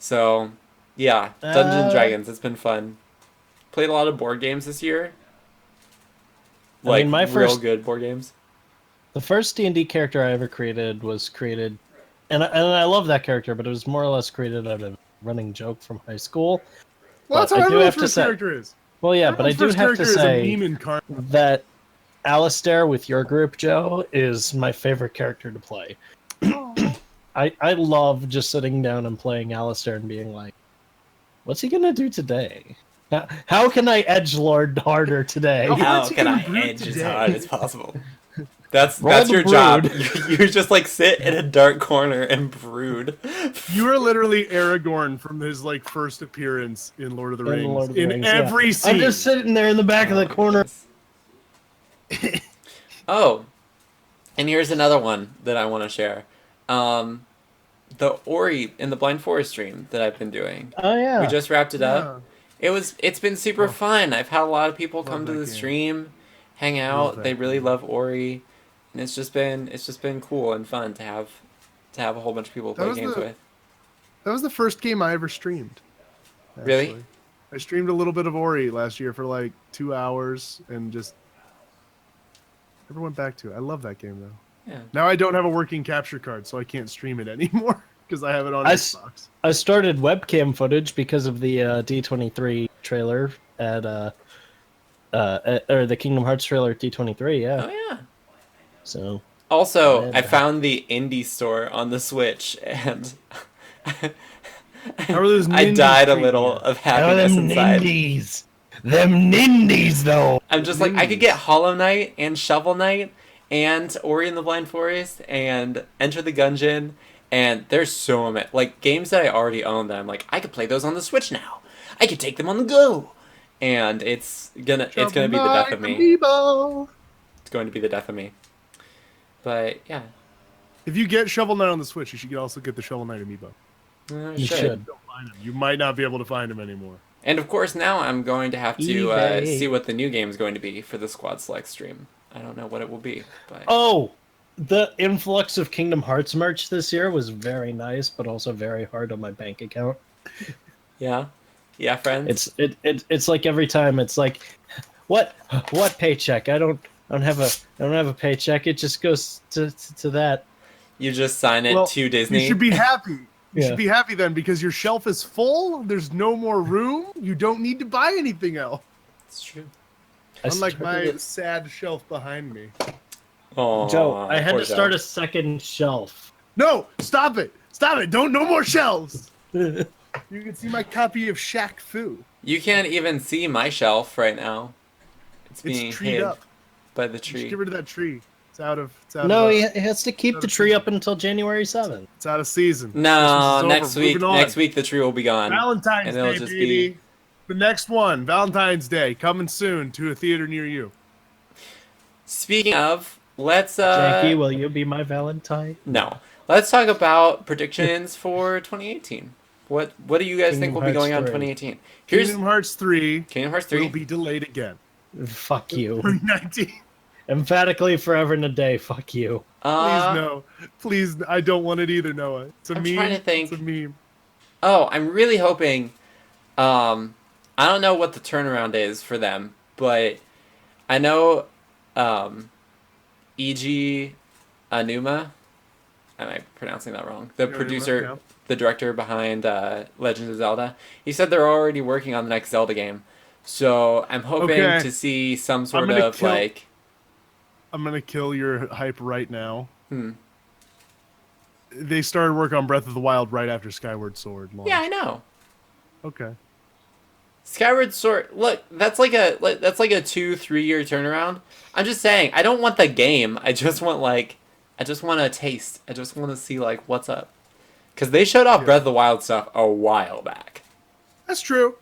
So Yeah, Dungeons and
Uh,
Dragons. It's been fun. Played a lot of board games this year.
I
Like
mean, my
real
first-
good board games.
The first D&D character I ever created was created, and I love that character, but it was more or less created out of a running joke from high school.
Well, that's
But
how
I do
everyone's
have to
first
say-
character is.
Well, yeah, but I
Everyone's
do
first
have to
character is a
say
meme incarnate.
that Alistair with your group, Joe, is my favorite character to play. I love just sitting down and playing Alistair and being like, what's he gonna do today? How can I edgelord harder today?
How-
How
what's he
can
gonna
I
brew
edge as
today?
hard as possible? That's
Roll the
your job.
brood.
You just like sit in a dark corner and brood.
You are literally Aragorn from his like first appearance in Lord of the Rings.
In Lord of the
in
Rings,
every
yeah.
scene.
I'm just sitting there in the back of the corner.
Oh, and here's another one that I want to share. The Ori in the Blind Forest stream that I've been doing.
Oh yeah.
We just wrapped it up.
Yeah.
It's been super fun. I've had a lot of people come to
that
the
game.
stream, hang
Love
out.
that
They really
game.
love Ori, and it's just been cool and fun to have a whole bunch of people
That
play
was
games
the-
with.
That was the first game I ever streamed.
Really?
actually. I streamed a little bit of Ori last year for like 2 hours and just never went back to it. I love that game though.
Yeah.
Now I don't have a working capture card, so I can't stream it anymore because I have it on Xbox.
I started webcam footage because of the D23 trailer at or the Kingdom Hearts trailer at D23. Yeah.
Oh yeah.
So
Also,
Man,
I found the indie store on the Switch, and
How are those
I
ninjas
died a
treating
little
you?
of happiness inside.
nindies. Them nindies though.
I'm just like, I could get Hollow Knight and Shovel Knight and Ori in the Blind Forest and Enter the Gungeon, and there's so many like games that I already own that I'm like, I could play those on the Switch now. I could take them on the go, and it's gonna be the death of me.
Amiibo.
It's going to be the death of me. But yeah,
If you get Shovel Knight on the Switch, you should also get the Shovel Knight amiibo.
I
You should.
Don't find him. You might not be able to find him anymore.
And of course, now I'm going to have to
eBay.
see what the new game is going to be for the Squad Select stream. I don't know what it will be, but
Oh, the influx of Kingdom Hearts merch this year was very nice, but also very hard on my bank account.
yeah, friends.
It's like every time it's like, what paycheck? I don't have a paycheck. It just goes to that.
You just sign it
Well,
to Disney.
You should be happy. You
Yeah.
should be happy then because your shelf is full. There's no more room. You don't need to buy anything else.
It's true.
Unlike my
started
sad shelf behind me.
Oh,
Joe, I had to start a second shelf.
No, stop it. Stop it. Don't, no more shelves. You can see my copy of Shaq Fu.
You can't even see my shelf right now. It's being
It's treed
hid
up.
by the
You should
tree.
get rid of that tree. It's out of
No,
of,
he has to keep the tree up until January 7th.
it's out of season.
No,
Christmas is
next
over.
week.
Moving on.
Next week the tree will be gone.
Valentine's
and it'll
Day,
just
baby.
be-
The next one, Valentine's Day, coming soon to a theater near you.
Speaking of, let's
Jackie, will you be my Valentine?
no. Let's talk about predictions for 2018. What do you guys think
Kingdom
will be
Hearts
going on in
3.
2018? Here's
Kingdom Hearts 3
Kingdom Hearts
will
3.
be delayed again.
Fuck you.
2019.
Emphatically, forever and a day. Fuck you.
Please no. Please, I don't want it either, Noah. It's a
I'm
meme.
trying to think.
It's a meme.
Oh, I'm really hoping. I don't know what the turnaround is for them, but I know E.G. Anuma. Am I pronouncing that wrong? The
Anuma,
producer,
yeah.
the director behind Legend of Zelda. He said they're already working on the next Zelda game. So I'm hoping
Okay.
to see some sort
gonna
of
kill-
like.
I'm going to kill your hype right now.
Hmm.
They started work on Breath of the Wild right after Skyward Sword launched.
Yeah, I know.
Okay.
Skyward Sword. Look, that's like a 2-3 year turnaround. I'm just saying, I don't want the game. I just want a taste. I just want to see like what's up. Because they showed off
Yeah.
Breath of the Wild stuff a while back.
That's true.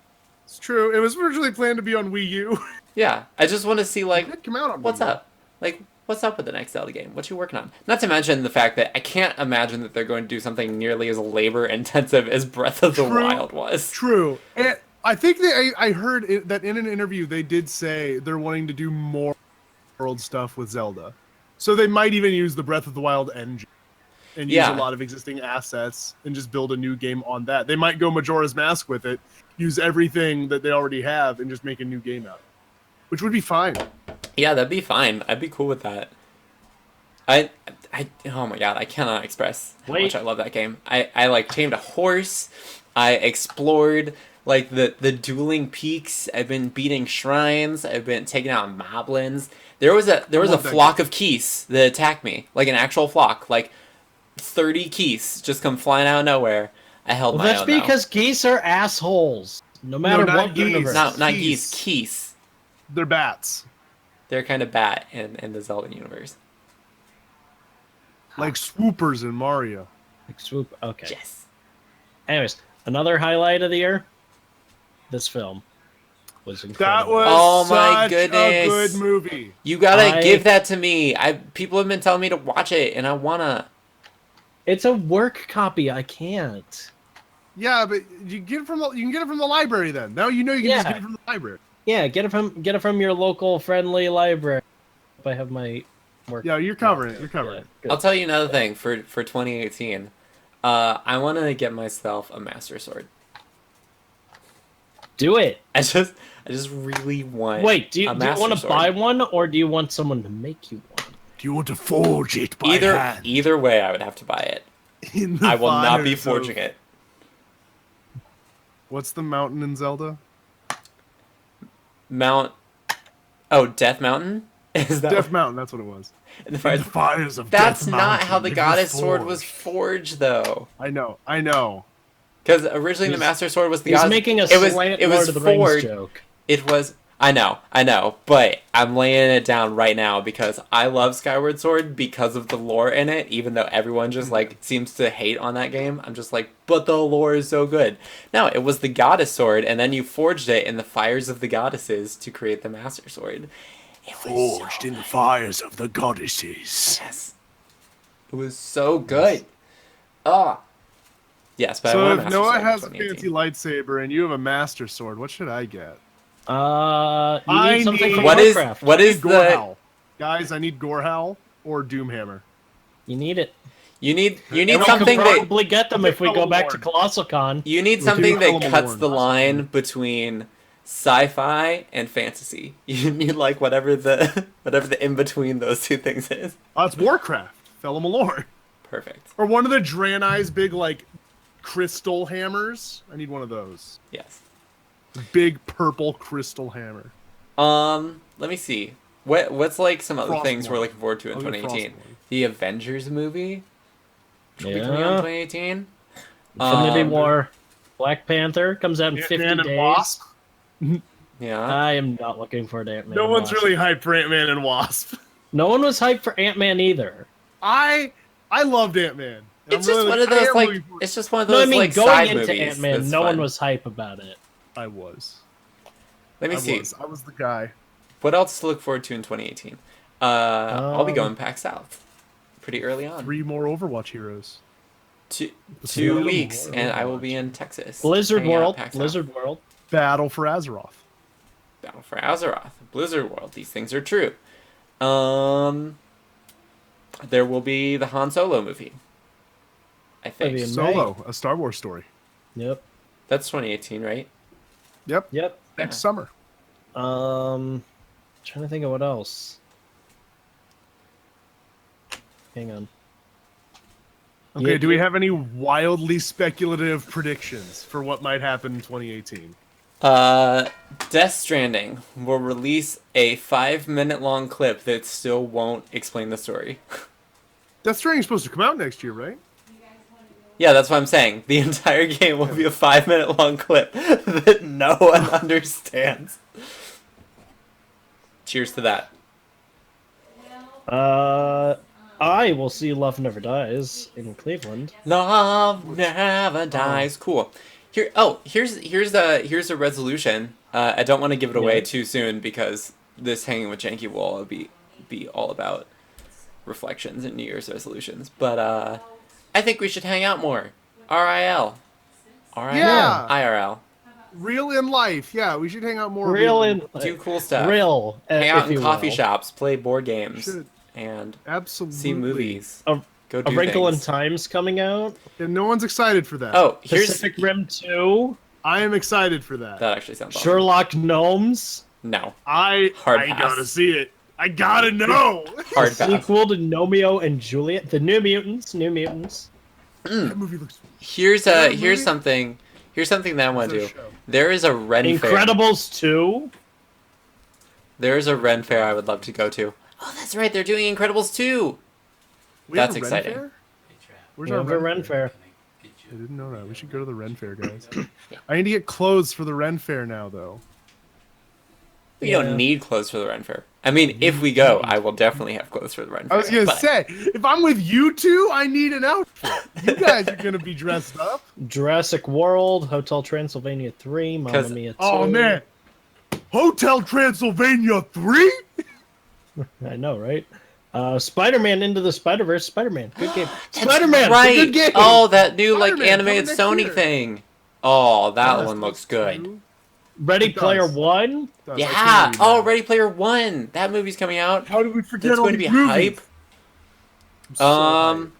It's true. It was originally planned to be on Wii U.
Yeah, I just want to see like
It did come out on
what's
Wii U.
up. Like what's up with the next Zelda game? What you working on? Not to mention the fact that I can't imagine that they're going to do something nearly as labor intensive as Breath of the
True.
Wild was.
True. And I think I heard that in an interview they did say they're wanting to do more world stuff with Zelda. So they might even use the Breath of the Wild engine. and use a lot of existing assets and just build a new game on that. They might go Majora's Mask with it, use everything that they already have, and just make a new game out of it, which would be fine.
Yeah, that'd be fine. I'd be cool with that. Oh my god, I cannot express how much I love that game. I like tamed a horse. I explored like the dueling peaks. I've been beating shrines. I've been taking out moblins. There was a flock of geese that attacked me, like an actual flock, like 30 geese just come flying out of nowhere. I held my own.
That's because geese are assholes. No matter what
geese.
universe.
Not geese, geese.
They're bats.
They're kind of bat in the Zelda universe.
Like swoopers in Mario.
Like swoop. Okay.
Yes.
Anyways, another highlight of the year. This film was
That
incredible.
was
Oh my
such
goodness.
a good movie.
You gotta give that to me. People have been telling me to watch it, and I wanna.
It's a work copy. I can't.
Yeah, but you can get it from the library then. Now you know you can just get it from the library.
Yeah, get it from your local friendly library. If I have my work.
Yeah, you're covering it. You're covering it.
Good.
I'll tell you another thing for 2018. I want to get myself a Master Sword.
Do it.
I just really want.
Wait, do you want to
Sword.
buy one, or do you want someone to make you one?
Do you want to forge it by hand?
Either way, I would have to buy it.
In the
I will not be
fires
forging
of-
it.
What's the mountain in Zelda?
Death Mountain. Is that
Death Mountain. That's what it was.
in the fires?
The fires of
That's
Death
not how
Mountain,
the
it was
goddess sword was
forged.
forged, though.
I know.
Because originally the Master Sword was the
He's
goddess.
making a
it was
slant
it
Lord
was
of the Rings
forged.
joke.
It was. I know, but I'm laying it down right now because I love Skyward Sword because of the lore in it, even though everyone just like seems to hate on that game. I'm just like, but the lore is so good. No, it was the goddess sword, and then you forged it in the fires of the goddesses to create the Master Sword. It was
Forged in the fires of the goddesses.
Yes. It was so good. Ah. Yes, but I
So
want a
if
Master
Noah
Sword in
has a
2018.
fancy lightsaber and you have a Master Sword, what should I get?
You
I
need something
need-
from
What is
Warcraft.
what is the
Gorehowl. Guys, I need Gorehowl or Doomhammer.
You need it.
you need
And we
something
could
that
probably get them if we go back to
Lord.
Colossal Con.
you need
We
something
do
that
Element
cuts
Lord.
the line between sci-fi and fantasy. You need like whatever the in between those two things is.
It's Warcraft. Fellow Malorn.
Perfect.
Or one of the Draenei's big, like, crystal hammers. I need one of those.
Yes.
Big purple crystal hammer.
Let me see. What's like some other
Frostmourne.
things we're looking forward to in
I'll get
2018?
Frostmourne.
The Avengers movie. Which will be coming out in
Yeah.
2018.
Infinity War. Black Panther comes out in
Ant-Man
50
and
days.
Wasp.
Yeah.
I am not looking for Ant-Man.
No
and
one's
Wasp.
really hyped for Ant-Man and Wasp.
No one was hyped for Ant-Man either.
I loved Ant-Man.
It's just one of those like it's just one of
No,
those
I mean
like
going
side
into
movies.
Ant-Man,
that's
no one
fun.
was hype about it.
I was.
Let me
I
see.
was. I was the guy.
What else to look forward to in 2018? I'll be
Um,
going PAX South pretty early on.
3 more Overwatch heroes.
Two
Three
weeks,
more
and I will
Overwatch.
be in Texas.
Blizzard
hanging out at
World.
PAX South.
Blizzard World.
Battle for Azeroth.
Battle for Azeroth, Blizzard World. These things are true. There will be the Han Solo movie. I think
Maybe in
Solo, a Star Wars story.
Yep.
that's 2018, right?
Yep.
Yep.
Next summer.
Trying to think of what else. Hang on.
Okay,
Yeah,
do we have any wildly speculative predictions for what might happen in 2018?
Death Stranding will release a 5-minute long clip that still won't explain the story.
Death Stranding's supposed to come out next year, right?
Yeah, that's what I'm saying. The entire game will be a 5-minute long clip that no one understands. Cheers to that.
I will see Love Never Dies in Cleveland.
Love never dies. Cool. Here's a resolution. I don't want to give it away
Yeah.
too soon because this hanging with Janky will be all about reflections and New Year's resolutions. But I think we should hang out more. RIL. RIL.
Yeah.
IRL.
Real in life. Yeah, we should hang out more.
Real in
Do cool stuff.
real.
Hang out
if
in
you
coffee
will.
shops, play board games,
Should.
and
Absolutely.
see movies. Go do
A Wrinkle in
things.
Time's coming out.
And no one's excited for that.
Oh, here's
Pacific Rim 2.
I am excited for that.
that actually sounds awesome.
Sherlock Gnomes.
No,
I
Hard
I
pass.
gotta see it. I gotta know.
hard pass.
Sequel to Romeo and Juliet. The New Mutants. New Mutants.
That movie looks.
Here's
Yeah,
here's
movie?
something. Here's something that I want to
It's a
do.
show.
There is a Ren Fair.
Incredibles 2.
There is a Ren Fair I would love to go to. Oh, that's right. They're doing Incredibles 2.
We have
That's
a Ren
exciting.
Fair? Where's
We
our
have a Ren Fair.
I didn't know that. We should go to the Ren Fair, guys. I need to get clothes for the Ren Fair now, though.
We
Yeah.
don't need clothes for the Ren Fair. I mean, if we go, I will definitely have clothes for the Ren Fair.
I was gonna
but-
say, if I'm with you two, I need an outfit. You guys are gonna be dressed up.
Jurassic World. Hotel Transylvania 3. Mamma
'Cause-
Mia 2.
Oh man, Hotel Transylvania 3.
I know, right? Spider-Man Into the Spider-Verse. Spider-Man. Good game.
That's
Spider-Man.
right.
Good game.
Oh, that new like
Spider-Man
animated
coming
Sony
next year.
thing. Oh, that
Yes,
one looks
that's
good.
true.
Ready
It
Player
does.
One.
Does. I
Yeah.
can't read
Oh,
that.
Ready Player One. That movie's coming out.
How did we forget
That's
all
going to
these
be
movies?
hype.
I'm so hyped.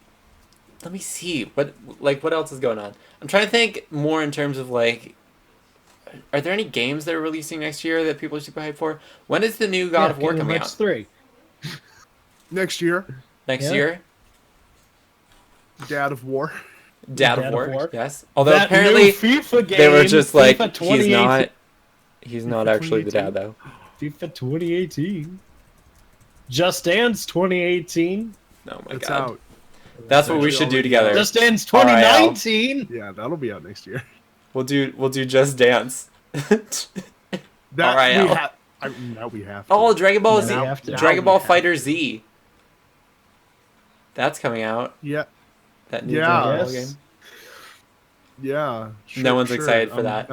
Let me see what else is going on. I'm trying to think more in terms of like, are there any games that are releasing next year that people are super hyped for? When is the new God of War
Kingdom
coming
Hearts
out?
3.
Next year,
Next
Yeah.
year?
Dad of War.
Dad of
Dad of
War.
War.
Yes. Although
That
apparently
new FIFA game,
they were just like,
FIFA 2018.
he's not actually the dad though.
FIFA 2018. Just Dance 2018.
Oh my
It's
god.
out.
That's what we
actually
should do
already
together.
Just Dance
RIL.
2019.
Yeah, that'll be out next year.
We'll do Just Dance.
That
RIL.
we have. Now we have. To.
Oh, Dragon Ball
Now
Z,
we have to.
Dragon
Now
Ball
we have
Fighter Z. That's coming out.
Yeah,
That new
Yeah.
Dragon Ball
Yes.
game.
yeah.
No one's excited for
I'm
that.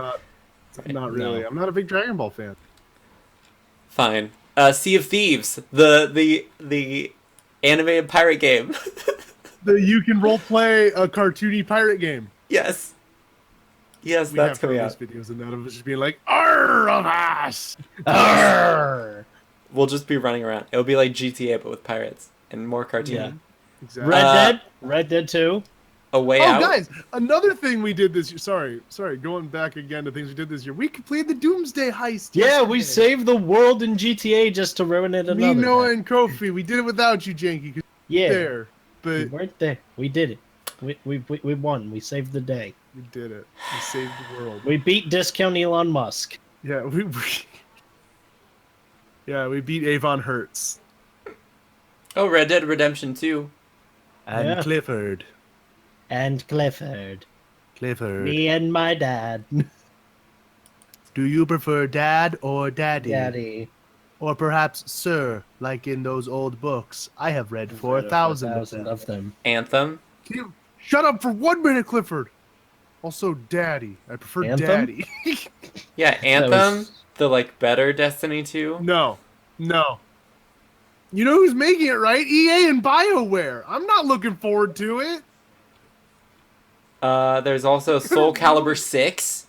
Not really.
No.
I'm not a big Dragon Ball fan.
Fine. Sea of Thieves, the animated pirate game.
You can role play a cartoony pirate game.
Yes. Yes,
We
that's
have
coming
released
out.
videos of that of us just being like, "Arr of us."
Arrgh.
We'll just be running around. It'll be like GTA but with pirates and more cartoon.
Yeah.
Exactly.
Red Dead 2.
A Way
Oh,
Out.
guys, another thing we did this year. Sorry. Going back again to things we did this year. We completed the Doomsday heist.
Yeah, we
yesterday.
saved the world in GTA just to ruin it
Me,
another
Noah,
time.
and Kofi. We did it without you, Janky. 'Cause
Yeah,
you were there,
we
but
weren't there. We did it. We won. We saved the day.
we did it. We saved the world.
We beat discount Elon Musk.
Yeah, we beat Avon Hertz
Oh, Red Dead Redemption 2.
and
Yeah.
Clifford.
And Clifford.
Clifford.
Me and my dad.
Do you prefer dad or daddy?
Daddy.
Or perhaps sir, like in those old books? I have read 4,000 of them.
of them.
Anthem.
Shut up for 1 minute, Clifford. Also, Daddy. I prefer
Anthem?
Daddy.
Yeah, Anthem.
was-
The like better Destiny 2.
No. You know who's making it, right? EA and BioWare. I'm not looking forward to it.
There's also Soul Calibur 6.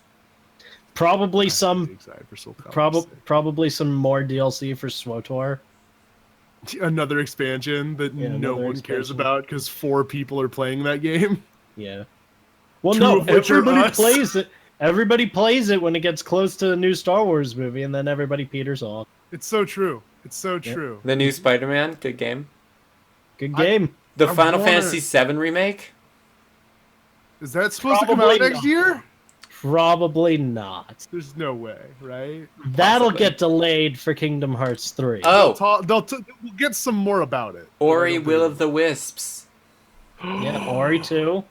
Probably
I'm
some.
excited for Soul Calibur 6.
Probably some more DLC for SWTOR.
Another expansion that
Yeah,
no
another
one cares
expansion.
about because 4 people are playing that game.
Yeah. Well,
Two
no,
of which are
everybody
us.
plays it. Everybody plays it when it gets close to the new Star Wars movie, and then everybody peters off.
It's so true. It's so true.
The new Spider-Man. Good game.
Good
I-
game.
The
I
Final
wanna-
Fantasy VII remake.
Is that supposed to come
Probably
out next
not.
year?
Probably not.
There's no way, right?
That'll
Possibly.
get delayed for Kingdom Hearts 3.
Oh,
We'll get some more about it.
Ori
I don't
Will
think-
of the Wisps.
Yeah, Ori 2.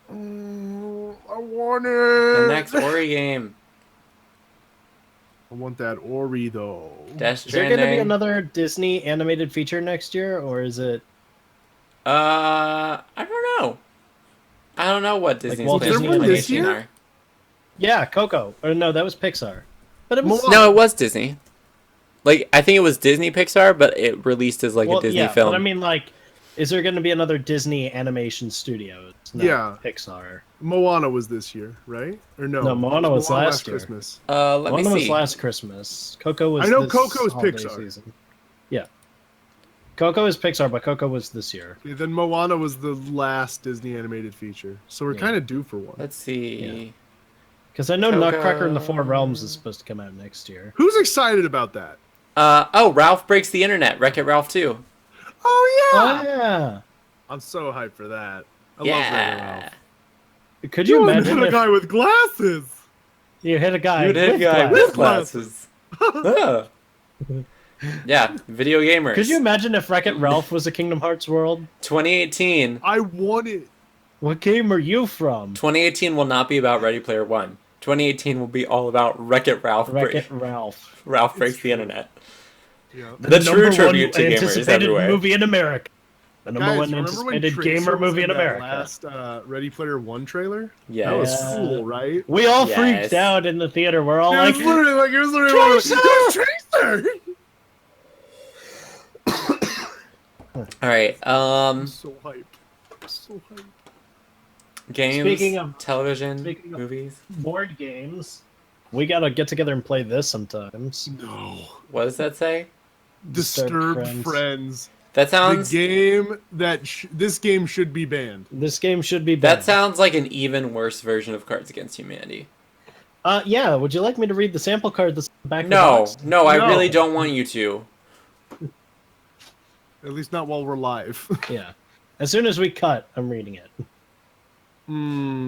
I want
The
it.
next Ori game.
I want that Ori though.
Death
Is there going to be
Stranding.
another Disney animated feature next year, or is it?
I don't know. I don't know what Disney's
Walt
plans
Disney
for
Animation
animation
year?
are.
Yeah, Coco. Or no, that was Pixar. But it was.
Moana.
No, it was Disney. Like I think it was Disney Pixar, but it released as like
Well,
a Disney
yeah,
film.
But I mean, like, is there going to be another Disney animation studio? It's not
Yeah.
Pixar.
Moana was this year, right? Or no?
No, Moana was last year.
Christmas.
Let
One
me
was
see.
last Christmas. Coco was.
I know
this
Coco is
holiday
Pixar.
Season. Coco is Pixar, but Coco was this year.
Okay, then Moana was the last Disney animated feature, so we're
Yeah.
kind of due for one.
Let's see.
Because I know
Coco.
Nutcracker in the Four Realms is supposed to come out next year.
Who's excited about that?
Ralph Breaks the Internet. Wreck-It Ralph 2.
Oh
Oh yeah.
I'm so hyped for that. I love
Yeah.
Wreck-It Ralph.
Could you imagine
hit a
if
guy with glasses?
you hit a guy
You'd hit a
with
guy
glasses?
with glasses. Ah. Yeah, video gamers.
Could you imagine if Wreck-It Ralph was a Kingdom Hearts world?
2018.
I want it.
What game are you from?
2018 will not be about Ready Player One. 2018 will be all about Wreck-It Ralph.
Wreck-It Ralph.
Ralph Breaks the
true.
Internet.
Yeah.
The true
number
tribute to
one
gamers
anticipated
everywhere.
movie in America. The number
Guys,
one
remember when
anticipated
Tracer
gamer
was
movie in
that
America.
Last Ready Player One trailer.
Yes.
That was
Yeah.
cool, right?
We all
Yes.
freaked out in the theater. We're all
It
like,
was literally like
Tracer!
Tracer.
All right.
I'm so hyped. I'm so hyped.
Games,
Speaking of-
television,
speaking of-
movies.
board games. We gotta get together and play this sometimes.
No.
What does that say?
Disturbed Friends.
That sounds.
The game that this game should be banned.
This game should be banned.
That sounds like an even worse version of Cards Against Humanity.
Yeah. Would you like me to read the sample card that's back?
No,
The box?
no, I
No.
really don't want you to.
At least not while we're live.
Yeah. As soon as we cut, I'm reading it.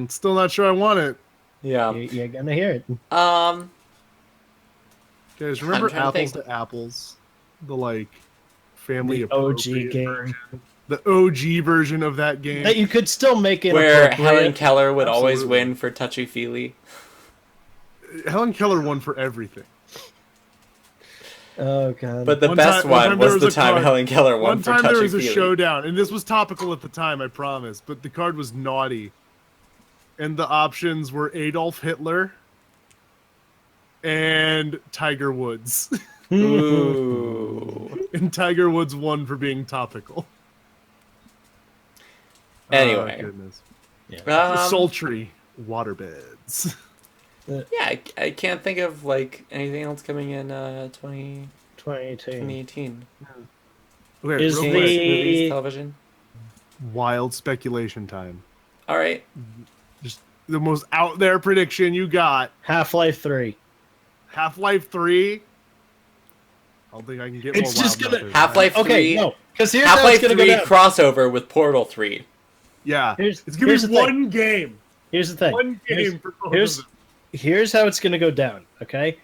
Still not sure I want it.
Yeah.
You're gonna hear it.
Um.
Guys, remember
trying to
Apples
think.
to Apples? The like family
The OG
appropriate
game.
version. The OG version of that game.
That you could still make it
Where Helen Keller would always
Absolutely.
win for touchy feely.
Helen Keller won for everything.
Oh god.
But the
One
best
time- one
one
time there
was the
was a
time
card-
Helen Keller won
One
for
time there
touchy
was a
feely.
showdown, and this was topical at the time, I promise. But the card was naughty, and the options were Adolf Hitler and Tiger Woods.
Ooh.
And Tiger Woods won for being topical.
Anyway.
Oh, goodness.
Um,
Sultry waterbeds.
Yeah, I can't think of like anything else coming in
2018.
2018.
Okay,
Is
real
Games,
the-
quick.
movies, television.
Wild speculation time.
All right.
Just the most out there prediction you got.
Half-Life 3.
Half-Life 3. I don't think I can get
It's
more
just
wild
gonna-
than that.
Half-Life 3.
Okay, no. Because here's how
Half-Life
it's gonna
3
go down.
crossover with Portal 3.
Yeah.
Here's-
It's going
here's
to
the
be
thing.
one game.
Here's the thing.
One game for both
here's-
of them.
Here's how it's gonna go down, okay?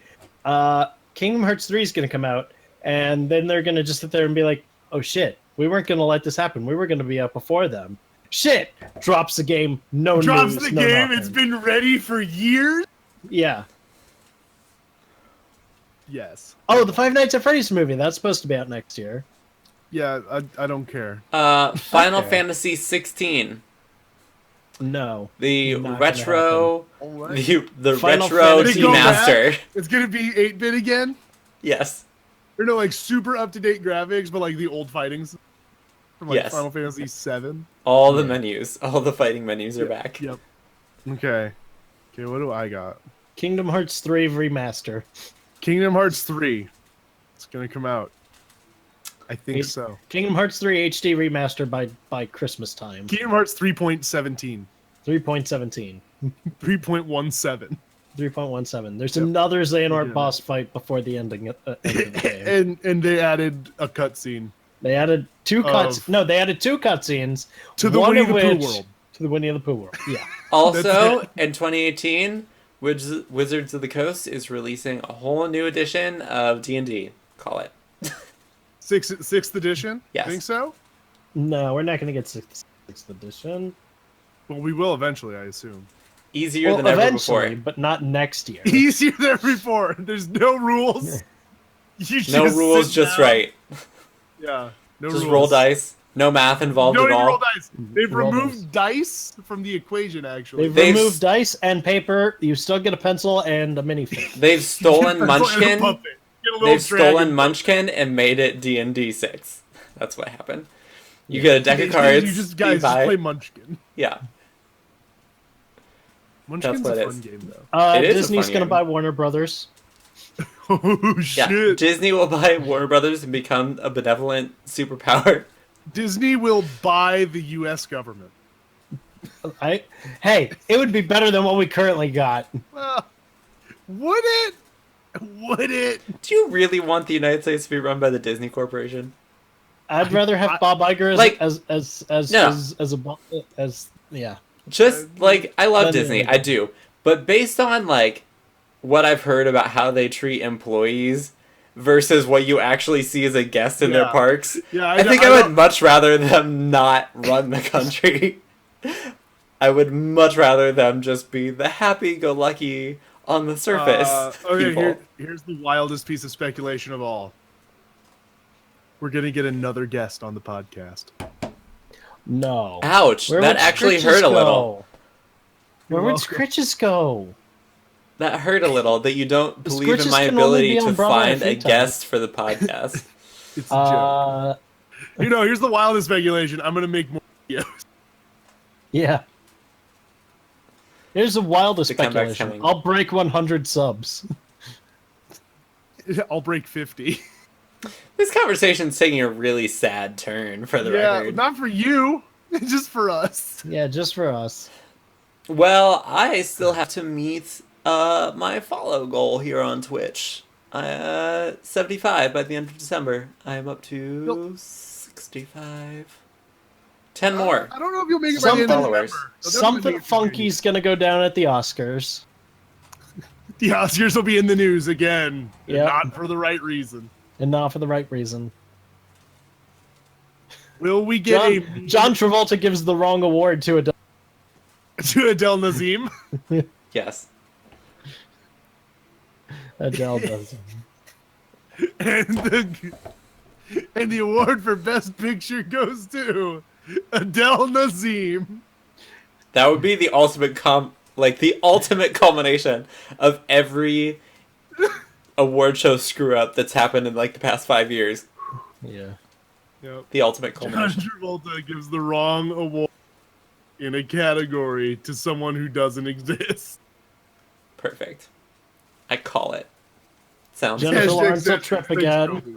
Kingdom Hearts 3 is gonna come out, and then they're gonna just sit there and be like, oh shit, we weren't gonna let this happen. We were gonna be out before them. Shit! Drops the game, no
Drops
news,
the
no
game.
nothing.
It's been ready for years.
Yeah.
Yes.
Oh, the Five Nights at Freddy's movie, that's supposed to be out next year.
Yeah, I don't care.
Final
Okay.
Fantasy 16.
No.
The
Not gonna
retro... The
Final
retro
Fantasy-
They go back?
remaster.
It's going to be 8-bit again?
Yes.
Or no, like super up-to-date graphics, but like the old fightings from like
Yes.
Final Fantasy 7.
All the menus. All the fighting menus are back.
Yep. Okay. Okay, what do I got?
Kingdom Hearts 3 remaster.
Kingdom Hearts 3. It's going to come out. I think
It-
so.
Kingdom Hearts 3 HD remaster by Christmas time.
Kingdom Hearts 3.17.
3.17.
3.17.
3.17. There's
Yep.
another Xehanort
Yeah.
boss fight before the end of the game.
And they added a cutscene
They added two cuts.
Of-
No, they added two cutscenes.
to the
one
Winnie
of
the Pooh
which-
world.
To the Winnie the Pooh world. Yeah.
Also,
That's
in 2018, Wizards of the Coast is releasing a whole new edition of D&D. Call it.
Sixth edition?
Yes.
Think so?
No, we're not going to get sixth edition.
Well, we will eventually, I assume.
Easier
Well,
than ever
eventually,
before.
but not next year.
Easier than before. There's no rules. You
No
just
rules,
sit
just
down.
right.
Yeah. No
Just
rules.
roll dice. No math involved
No
at
need to roll
all.
dice. They've
Roll
removed dice from the equation, actually.
They've
They've-
removed dice and paper. You still get a pencil and a minifig.
They've stolen
Pencil and a
Munchkin.
puppet. Get a little
They've
dragon.
stolen Munchkin and made it D&D 6. That's what happened. You get a deck of
You
cards.
just
you
guys just
buy-
play Munchkin.
Yeah.
Munchkin's
what
a
it
fun
is.
game, though.
It is a
Disney's
fun
going to
game.
buy Warner Brothers.
Oh
Yeah,
shit!
Disney will buy Warner Brothers and become a benevolent superpower.
Disney will buy the U.S. government.
Hey, it would be better than what we currently got.
Would it? Would it?
Do you really want the United States to be run by the Disney Corporation?
I'd rather have Bob Iger
like-
yeah.
Just like I love
Then-
Disney, I do. But based on like what I've heard about how they treat employees versus what you actually see as a guest in their
Yeah.
parks,
Yeah,
I think I would much rather them not run the country. I would much rather them just be the happy-go-lucky on the surface
Okay,
people.
here's the wildest piece of speculation of all. We're gonna get another guest on the podcast.
No.
Ouch!
Where
That
would
actually
Scritches
hurt a
go?
little.
Where would
welcome.
Scritches go?
That hurt a little that you don't
The
believe in
Scritches
my
can only
ability
be on
to
Bravo a
find
few
a
times.
guest for the podcast.
It's a joke.
Uh,
Here's the wildest speculation. I'm gonna make more videos.
yeah. Here's the wildest
The comeback's
speculation.
coming.
I'll break 100 subs.
I'll break 50.
This conversation's taking a really sad turn for the
Yeah,
record.
not for you, just for us.
Yeah, just for us.
Well, I still have to meet my follow goal here on Twitch. 75 by the end of December. I am up to 65. 10 more.
I don't know if you'll make it by the end of
followers.
November. They'll definitely
Something
make it
funky's gonna go down at the Oscars.
The Oscars will be in the news again. and
Yep.
Not for the right reason.
And not for the right reason.
Will we get
John Travolta gives the wrong award to a.
to Adele Nazim?
Yes.
Adele does.
and the award for Best Picture goes to Adele Nazim.
That would be the ultimate the ultimate culmination of every award show screw up that's happened in like the past 5 years.
Yeah.
Yep.
The ultimate
John
culmination.
Travolta gives the wrong award in a category to someone who doesn't exist.
Perfect. I call it. Sounds
Jennifer
good.
Lawrence will
Hashtag
trip
thanks,
again.
Kobe.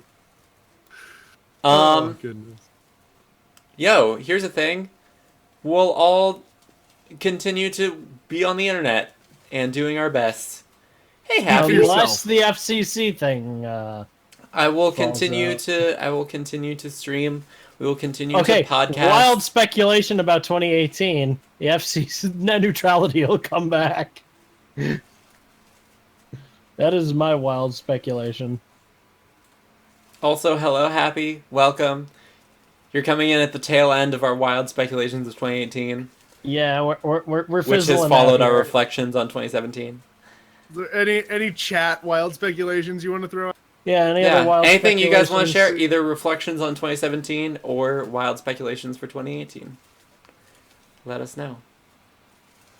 Oh, goodness.
Yo, here's the thing. We'll all continue to be on the internet and doing our best. Hey, Happy.
yourself.
Unless the FCC thing.
I will
Falls
continue
out.
to stream. We will continue
Okay,
to podcast.
wild speculation about 2018. The FCC net neutrality will come back. That is my wild speculation.
Also, hello, Happy. Welcome. You're coming in at the tail end of our wild speculations of 2018,
Yeah, we're
which
fizzling
has followed
out
our
here.
reflections on 2017.
Is there any chat wild speculations you want to throw out?
Yeah, any
Yeah.
other wild
Anything you guys want to share?
speculations?
Either reflections on 2017 or wild speculations for 2018. Let us know.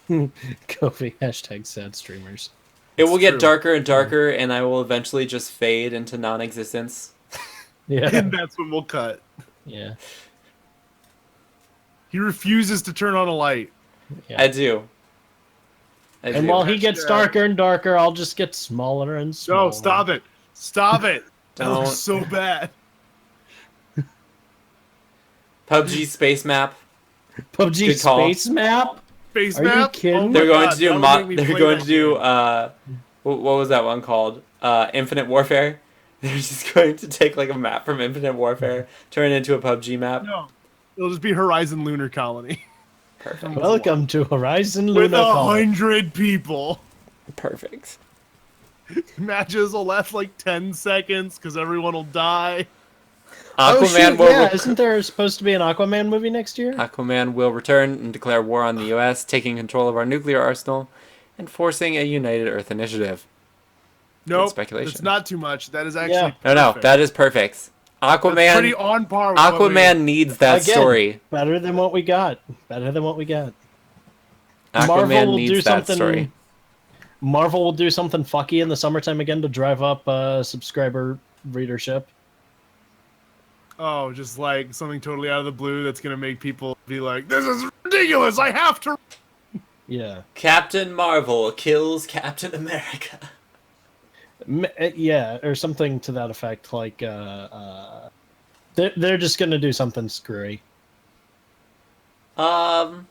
Kofi, hashtag sad streamers.
It will get
true.
darker and darker, and I will eventually just fade into non-existence.
Yeah,
And that's when we'll cut.
yeah,
He refuses to turn on a light.
yeah.
I do.
And while he gets
Hashtag-
darker and darker, I'll just get smaller and smaller.
No, stop it. Stop it. That
Don't.
looks so bad.
PUBG space map.
PUBG
Good call.
space map.
Face
Are you
map?
kidding?
Oh my
They're going
God,
to do
that would make me
They're
play
going
that
to do
game.
what was that one called? Infinite Warfare. They're just going to take like a map from Infinite Warfare, turn it into a PUBG map.
No. It'll just be Horizon Lunar Colony.
Perfect.
Welcome to Horizon
With
Luna. Colony.
100 people.
Perfect.
Matches will last like 10 seconds because everyone will die.
Oh,
Aquaman
shit,
will
yeah, isn't there supposed to be an Aquaman movie next year?
Aquaman will return and declare war on the U.S., taking control of our nuclear arsenal, and forcing a united Earth initiative.
Nope.
speculation.
It's not too much. That is actually
Yeah.
No,
perfect.
that is perfect.
That's pretty
Aquaman.
on par with what we-
Aquaman needs that
Again,
story.
Better than what we got. Better than what we got.
Aquaman
will do
needs that
something.
story.
Marvel will do something fucky in the summertime again to drive up subscriber readership.
Oh, just like something totally out of the blue that's going to make people be like, this is ridiculous. I have to.
Yeah.
Captain Marvel kills Captain America.
Yeah, or something to that effect. Like, they're just gonna do something screwy.
Um,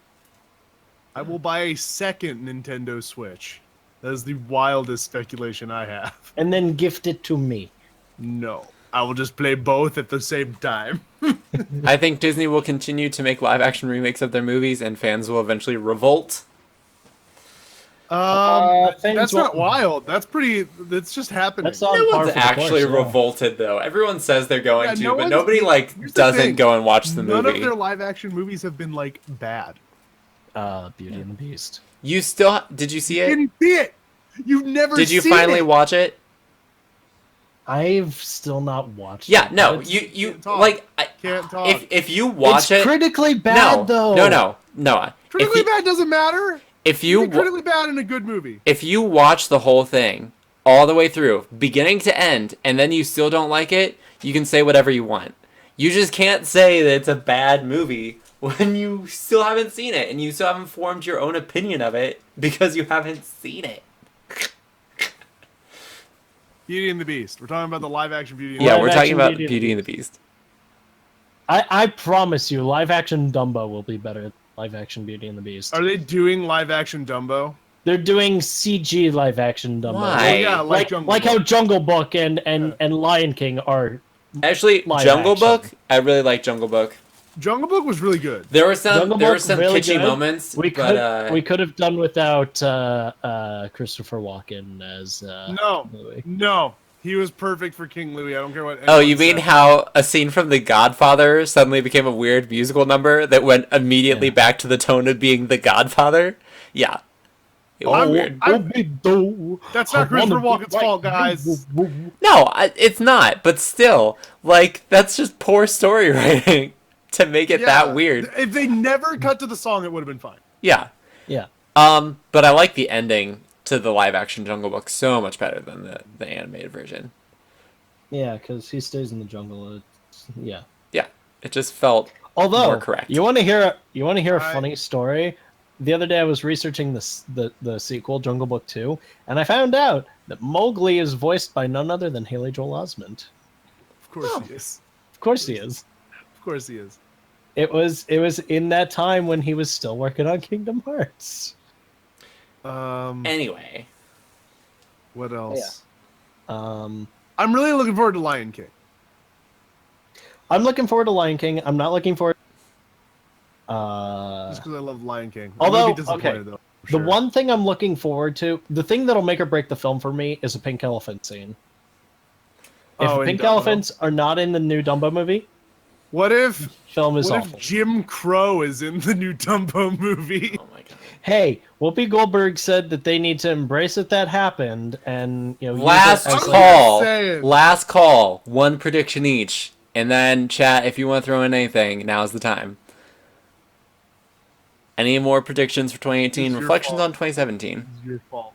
I will buy a second Nintendo Switch. That is the wildest speculation I have.
And then gift it to me.
No. I will just play both at the same time.
I think Disney will continue to make live action remakes of their movies, and fans will eventually revolt.
Things
That's not
won't-
wild. That's pretty. That's just happening.
That's on
No
par
one's
for the
actually
course, yeah.
revolted though. Everyone says they're going
Yeah,
to,
no
but
one's-
nobody
here's the
doesn't
thing.
go and watch the
None
movie.
of their live action movies have been like bad.
Beauty and the Beast.
You still did you see
You
it?
didn't see it. You've never.
Did you
seen
finally
it.
watch it?
I've still not watched.
Yeah,
it,
no.
but
You
Can't talk.
like
Can't talk.
if you watch
it's
it.
critically
No,
bad though.
no.
Critically
If you,
bad doesn't matter.
if you
It's critically bad in a good movie.
if you watch the whole thing all the way through, beginning to end, and then you still don't like it, you can say whatever you want. You just can't say that it's a bad movie when you still haven't seen it and you still haven't formed your own opinion of it because you haven't seen it.
Beauty and the Beast. We're talking about the live action Beauty and
Yeah,
the
we're
Live
talking
action
about
Beauty and the
Beauty and the Beast.
I promise you, live action Dumbo will be better than live action Beauty and the Beast.
Are they doing live action Dumbo?
They're doing CG live action Dumbo.
Why?
Oh, yeah,
Like
Jungle
like
Book.
how Jungle Book and Lion King are.
Actually,
Live
Jungle
action.
Book, I really like Jungle Book.
Jungle Book was really good.
There were some
Jungle
there were
Book,
some
really
kitschy
good.
moments,
We
but
could have done without Christopher Walken as
No,
Louis.
no, he was perfect for King Louis. I don't care what.
Oh,
anyone
you mean
says.
how a scene from The Godfather suddenly became a weird musical number that went immediately
Yeah.
back to the tone of being The Godfather? Yeah. It was weird.
That's not Christopher Walken's fault, guys.
No, it's not, but still, like, that's just poor story writing to make it
Yeah,
that weird.
If they never cut to the song, it would have been fine.
Yeah.
Yeah.
But I like the ending to the live action Jungle Book so much better than the animated version.
Yeah, because he stays in the jungle. Yeah.
Yeah. It just felt
Although,
more correct.
you want to hear a
I-
funny story? The other day I was researching the sequel, Jungle Book 2, and I found out that Mowgli is voiced by none other than Haley Joel Osment.
Of course he is.
Of course he is.
Of course he is.
It was in that time when he was still working on Kingdom Hearts.
Anyway.
What else?
Um,
I'm really looking forward to Lion King.
I'm looking forward to Lion King. I'm not looking forward.
Just because I love Lion King.
Although,
I'm gonna be disappointed,
okay,
though. for
The
sure.
one thing I'm looking forward to, the thing that'll make or break the film for me, is a pink elephant scene. If
Oh, in
pink
Dumbo.
elephants are not in the new Dumbo movie,
What if?
film is
What
awful.
if Jim Crow is in the new Dumbo movie?
Oh my god.
Hey, Whoopi Goldberg said that they need to embrace it that happened, and use
Last
it as
call.
saying.
Last call. One prediction each. And then, chat, if you want to throw in anything, now's the time. Any more predictions for 2018?
It's your
Reflections
fault.
on 2017.
It's your fault.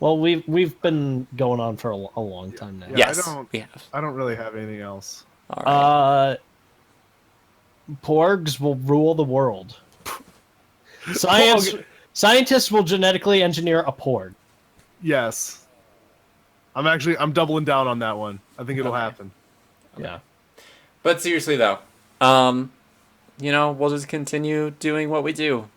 Well, we've been going on for a long time now.
Yeah,
Yes,
I
we have.
don't really have anything else.
All right.
Porgs will rule the world. Scientists will genetically engineer a porg.
Yes. I'm doubling down on that one. I think it'll
Okay.
happen.
Yeah.
But seriously, though, we'll just continue doing what we do.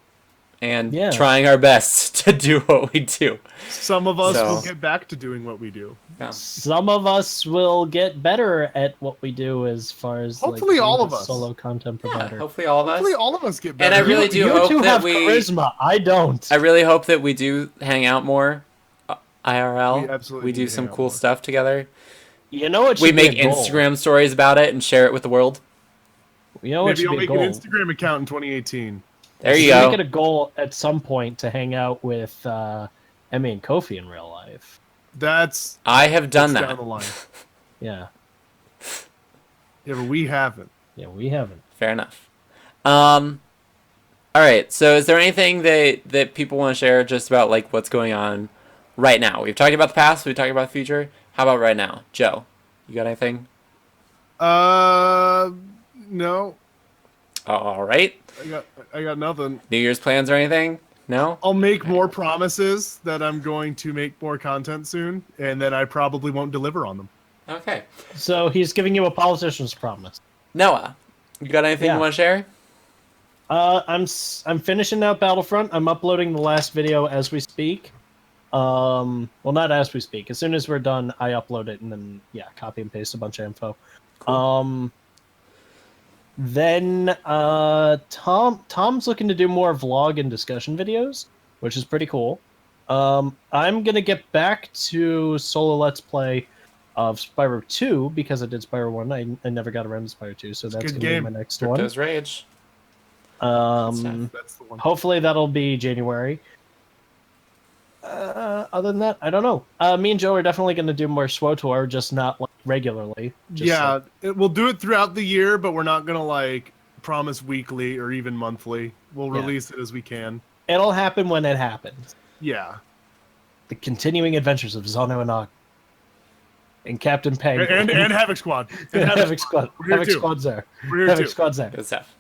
And
Yeah.
trying our best to do what we do.
Some of us
So-
will get back to doing what we do.
Yeah.
Some of us will get better at what we do as far as
Hopefully
being
all
a
of us.
solo content
Yeah,
provider.
hopefully all of us.
Hopefully all of us get
And
better.
I really do
you
hope
two
that
have
we-
charisma. I don't.
I really hope that we do hang out more IRL.
We absolutely
We
need
do
to
some
hang out
cool
more.
stuff together.
You know what?
We
should be
make
a goal?
Instagram stories about it and share it with the world.
You know what
Maybe
should
I'll
be a
make an
goal?
Instagram account in 2018.
There you
Should
go.
Make it a goal at some point to hang out with Emmy and Kofi in real life.
That's
I have done
down
that.
the line.
Yeah.
Yeah, but we haven't.
Yeah, we haven't.
Fair enough. All right. So, is there anything that people want to share just about like what's going on right now? We've talked about the past. We've talked about the future. How about right now, Joe? You got anything?
No.
All right.
I got nothing.
New Year's plans or anything? No?
I'll make more promises that I'm going to make more content soon, and then I probably won't deliver on them.
Okay.
So he's giving you a politician's promise.
Noah, you got anything
Yeah.
you want to share?
I'm finishing out Battlefront. I'm uploading the last video as we speak. Well, not as we speak. As soon as we're done, I upload it and then copy and paste a bunch of info.
Cool.
Then Tom's looking to do more vlog and discussion videos, which is pretty cool. I'm gonna get back to solo Let's Play of Spyro 2 because I did Spyro 1. I never got around to Spyro 2, so that's
good
gonna be
game.
my next
Crypto's Rage.
one.
That's the one.
Hopefully that'll be January. Other than that, I don't know. Me and Joe are definitely going to do more SWOTOR, just not like regularly. Just
we'll do it throughout the year, but we're not gonna like promise weekly or even monthly. We'll release it as we can.
it'll happen when it happens.
Yeah,
The continuing adventures of Zano and Og. And Captain Penguin.
and Havoc Squad.
And Havoc Squad.
We're here
Havoc
too.
Squad's there.
We're here
Havoc
too.
Squad's there.
Good stuff.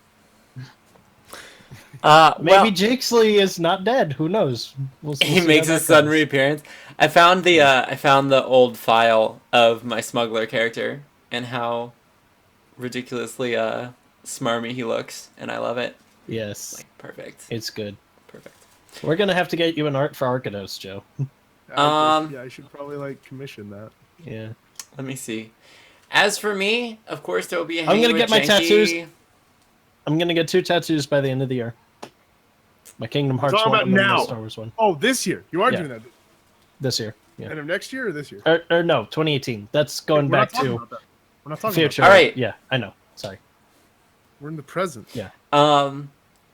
Maybe
Well,
Jakesley is not dead. Who knows? We'll
he
see
makes
how
his
that
sudden
goes.
reappearance. I found the old file of my smuggler character and how ridiculously smarmy he looks, and I love it.
Yes,
Like perfect.
it's good.
Perfect.
We're gonna have to get you an art for Arcados, Joe.
I should probably like commission that.
Yeah.
Let me see. As for me, of course there will be a
I'm
Hanging
gonna
with
get my
Janky.
tattoos. I'm gonna get 2 tattoos by the end of the year. My Kingdom Hearts
talking
one
about
and then my
now.
Star Wars one.
Oh, this year you are
Yeah.
doing that.
This year. Yeah.
End of next year or this year?
Or no, 2018. That's going
We're not
back
talking
to
about that. We're not talking
future.
about
All right.
Yeah, I know. Sorry.
that. We're in the present.
Yeah.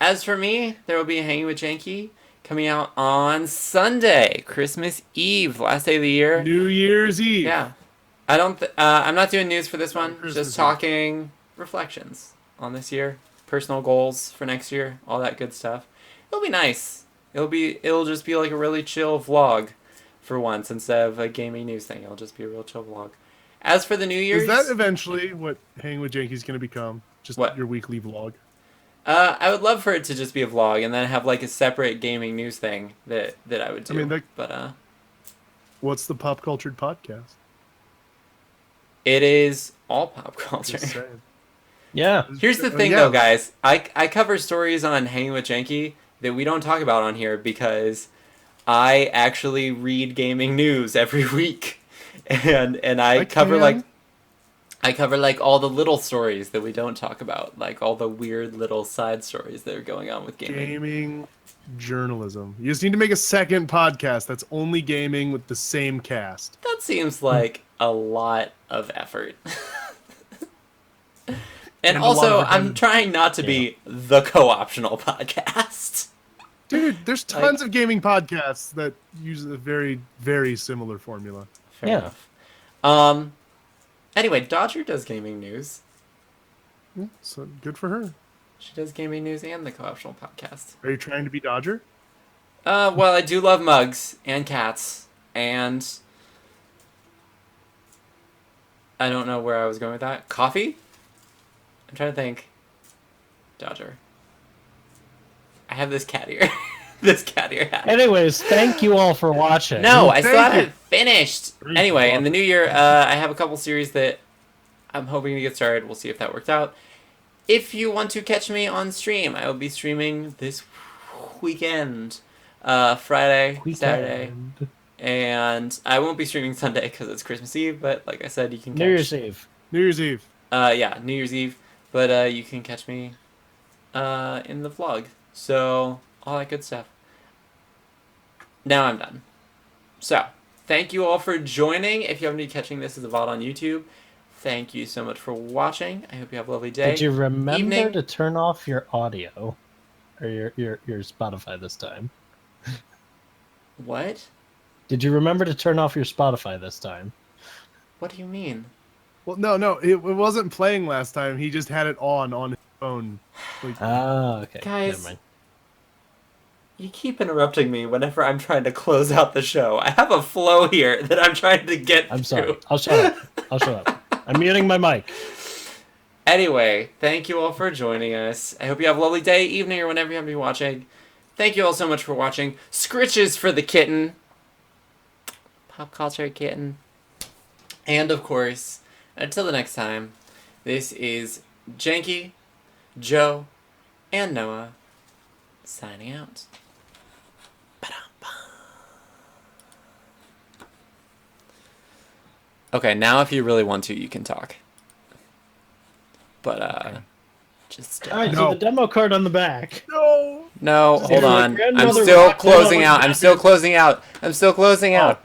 As for me, there will be a Hanging with Janky coming out on Sunday, Christmas Eve, last day of the year.
New Year's Eve.
Yeah. I'm not doing news for this one.
Christmas
Just
Eve.
talking reflections on this year, personal goals for next year, all that good stuff. It'll be nice. It'll just be like a really chill vlog for once instead of a gaming news thing. It'll just be a real chill vlog. As for the New Year's,
Is that eventually what Hang with Janky's going to become? Just
What?
your weekly vlog?
I would love for it to just be a vlog and then have like a separate gaming news thing that I would do.
I mean, like-
but
What's the pop cultured podcast?
it is all pop culture.
Just saying.
Yeah.
Here's the thing, though, guys. I cover stories on Hanging with Janky that we don't talk about on here because I actually read gaming news every week, and I cover like all the little stories that we don't talk about, like all the weird little side stories that are going on with gaming.
Gaming journalism. You just need to make a second podcast that's only gaming with the same cast.
That seems like a lot of effort. And
And a lot
also,
of
I'm trying not to be the co-optional podcast.
Dude, there's tons of gaming podcasts that use a very, very similar formula.
Fair
Yeah.
enough. Anyway, Dodger does gaming news.
So good for her.
She does gaming news and the co-optional podcast.
Are you trying to be Dodger?
Well, I do love mugs and cats, and I don't know where I was going with that. Coffee? I'm trying to think. Dodger. I have this cat ear. This cat ear hat.
Anyways, thank you all for watching.
No, I still
Thank you.
haven't finished. Anyway, in the new year, I have a couple series that I'm hoping to get started. We'll see if that worked out. If you want to catch me on stream, I will be streaming this weekend, Friday, Saturday, and I won't be streaming Sunday because it's Christmas Eve. But like I said, you can catch
New Year's Eve.
New Year's Eve.
yeah, New Year's Eve. But you can catch me in the vlog. So all that good stuff. Now I'm done. So thank you all for joining. If you haven't been catching this as a VOD on YouTube, thank you so much for watching. I hope you have a lovely day.
Did you remember
evening.
to turn off your audio or your Spotify this time?
What?
Did you remember to turn off your Spotify this time?
What do you mean?
Well, no, it wasn't playing last time. He just had it on his phone. Like,
Ah, okay.
Guys,
Never mind.
You keep interrupting me whenever I'm trying to close out the show. I have a flow here that I'm trying to get
I'm
through.
sorry. I'll shut up. I'll shut up. I'm muting my mic.
Anyway, thank you all for joining us. I hope you have a lovely day, evening, or whenever you happen to be watching. Thank you all so much for watching. Scritches for the kitten. Pop culture kitten. And of course, until the next time, this is Janky, Joe, and Noah signing out. Okay, now if you really want to, you can talk. But,
Okay.
just...
All right,
No.
so the demo card on the back.
No.
No,
Just
hold
give me
on.
grandmother
I'm still
rock
closing
down
out.
like
I'm still closing out. I'm still closing out.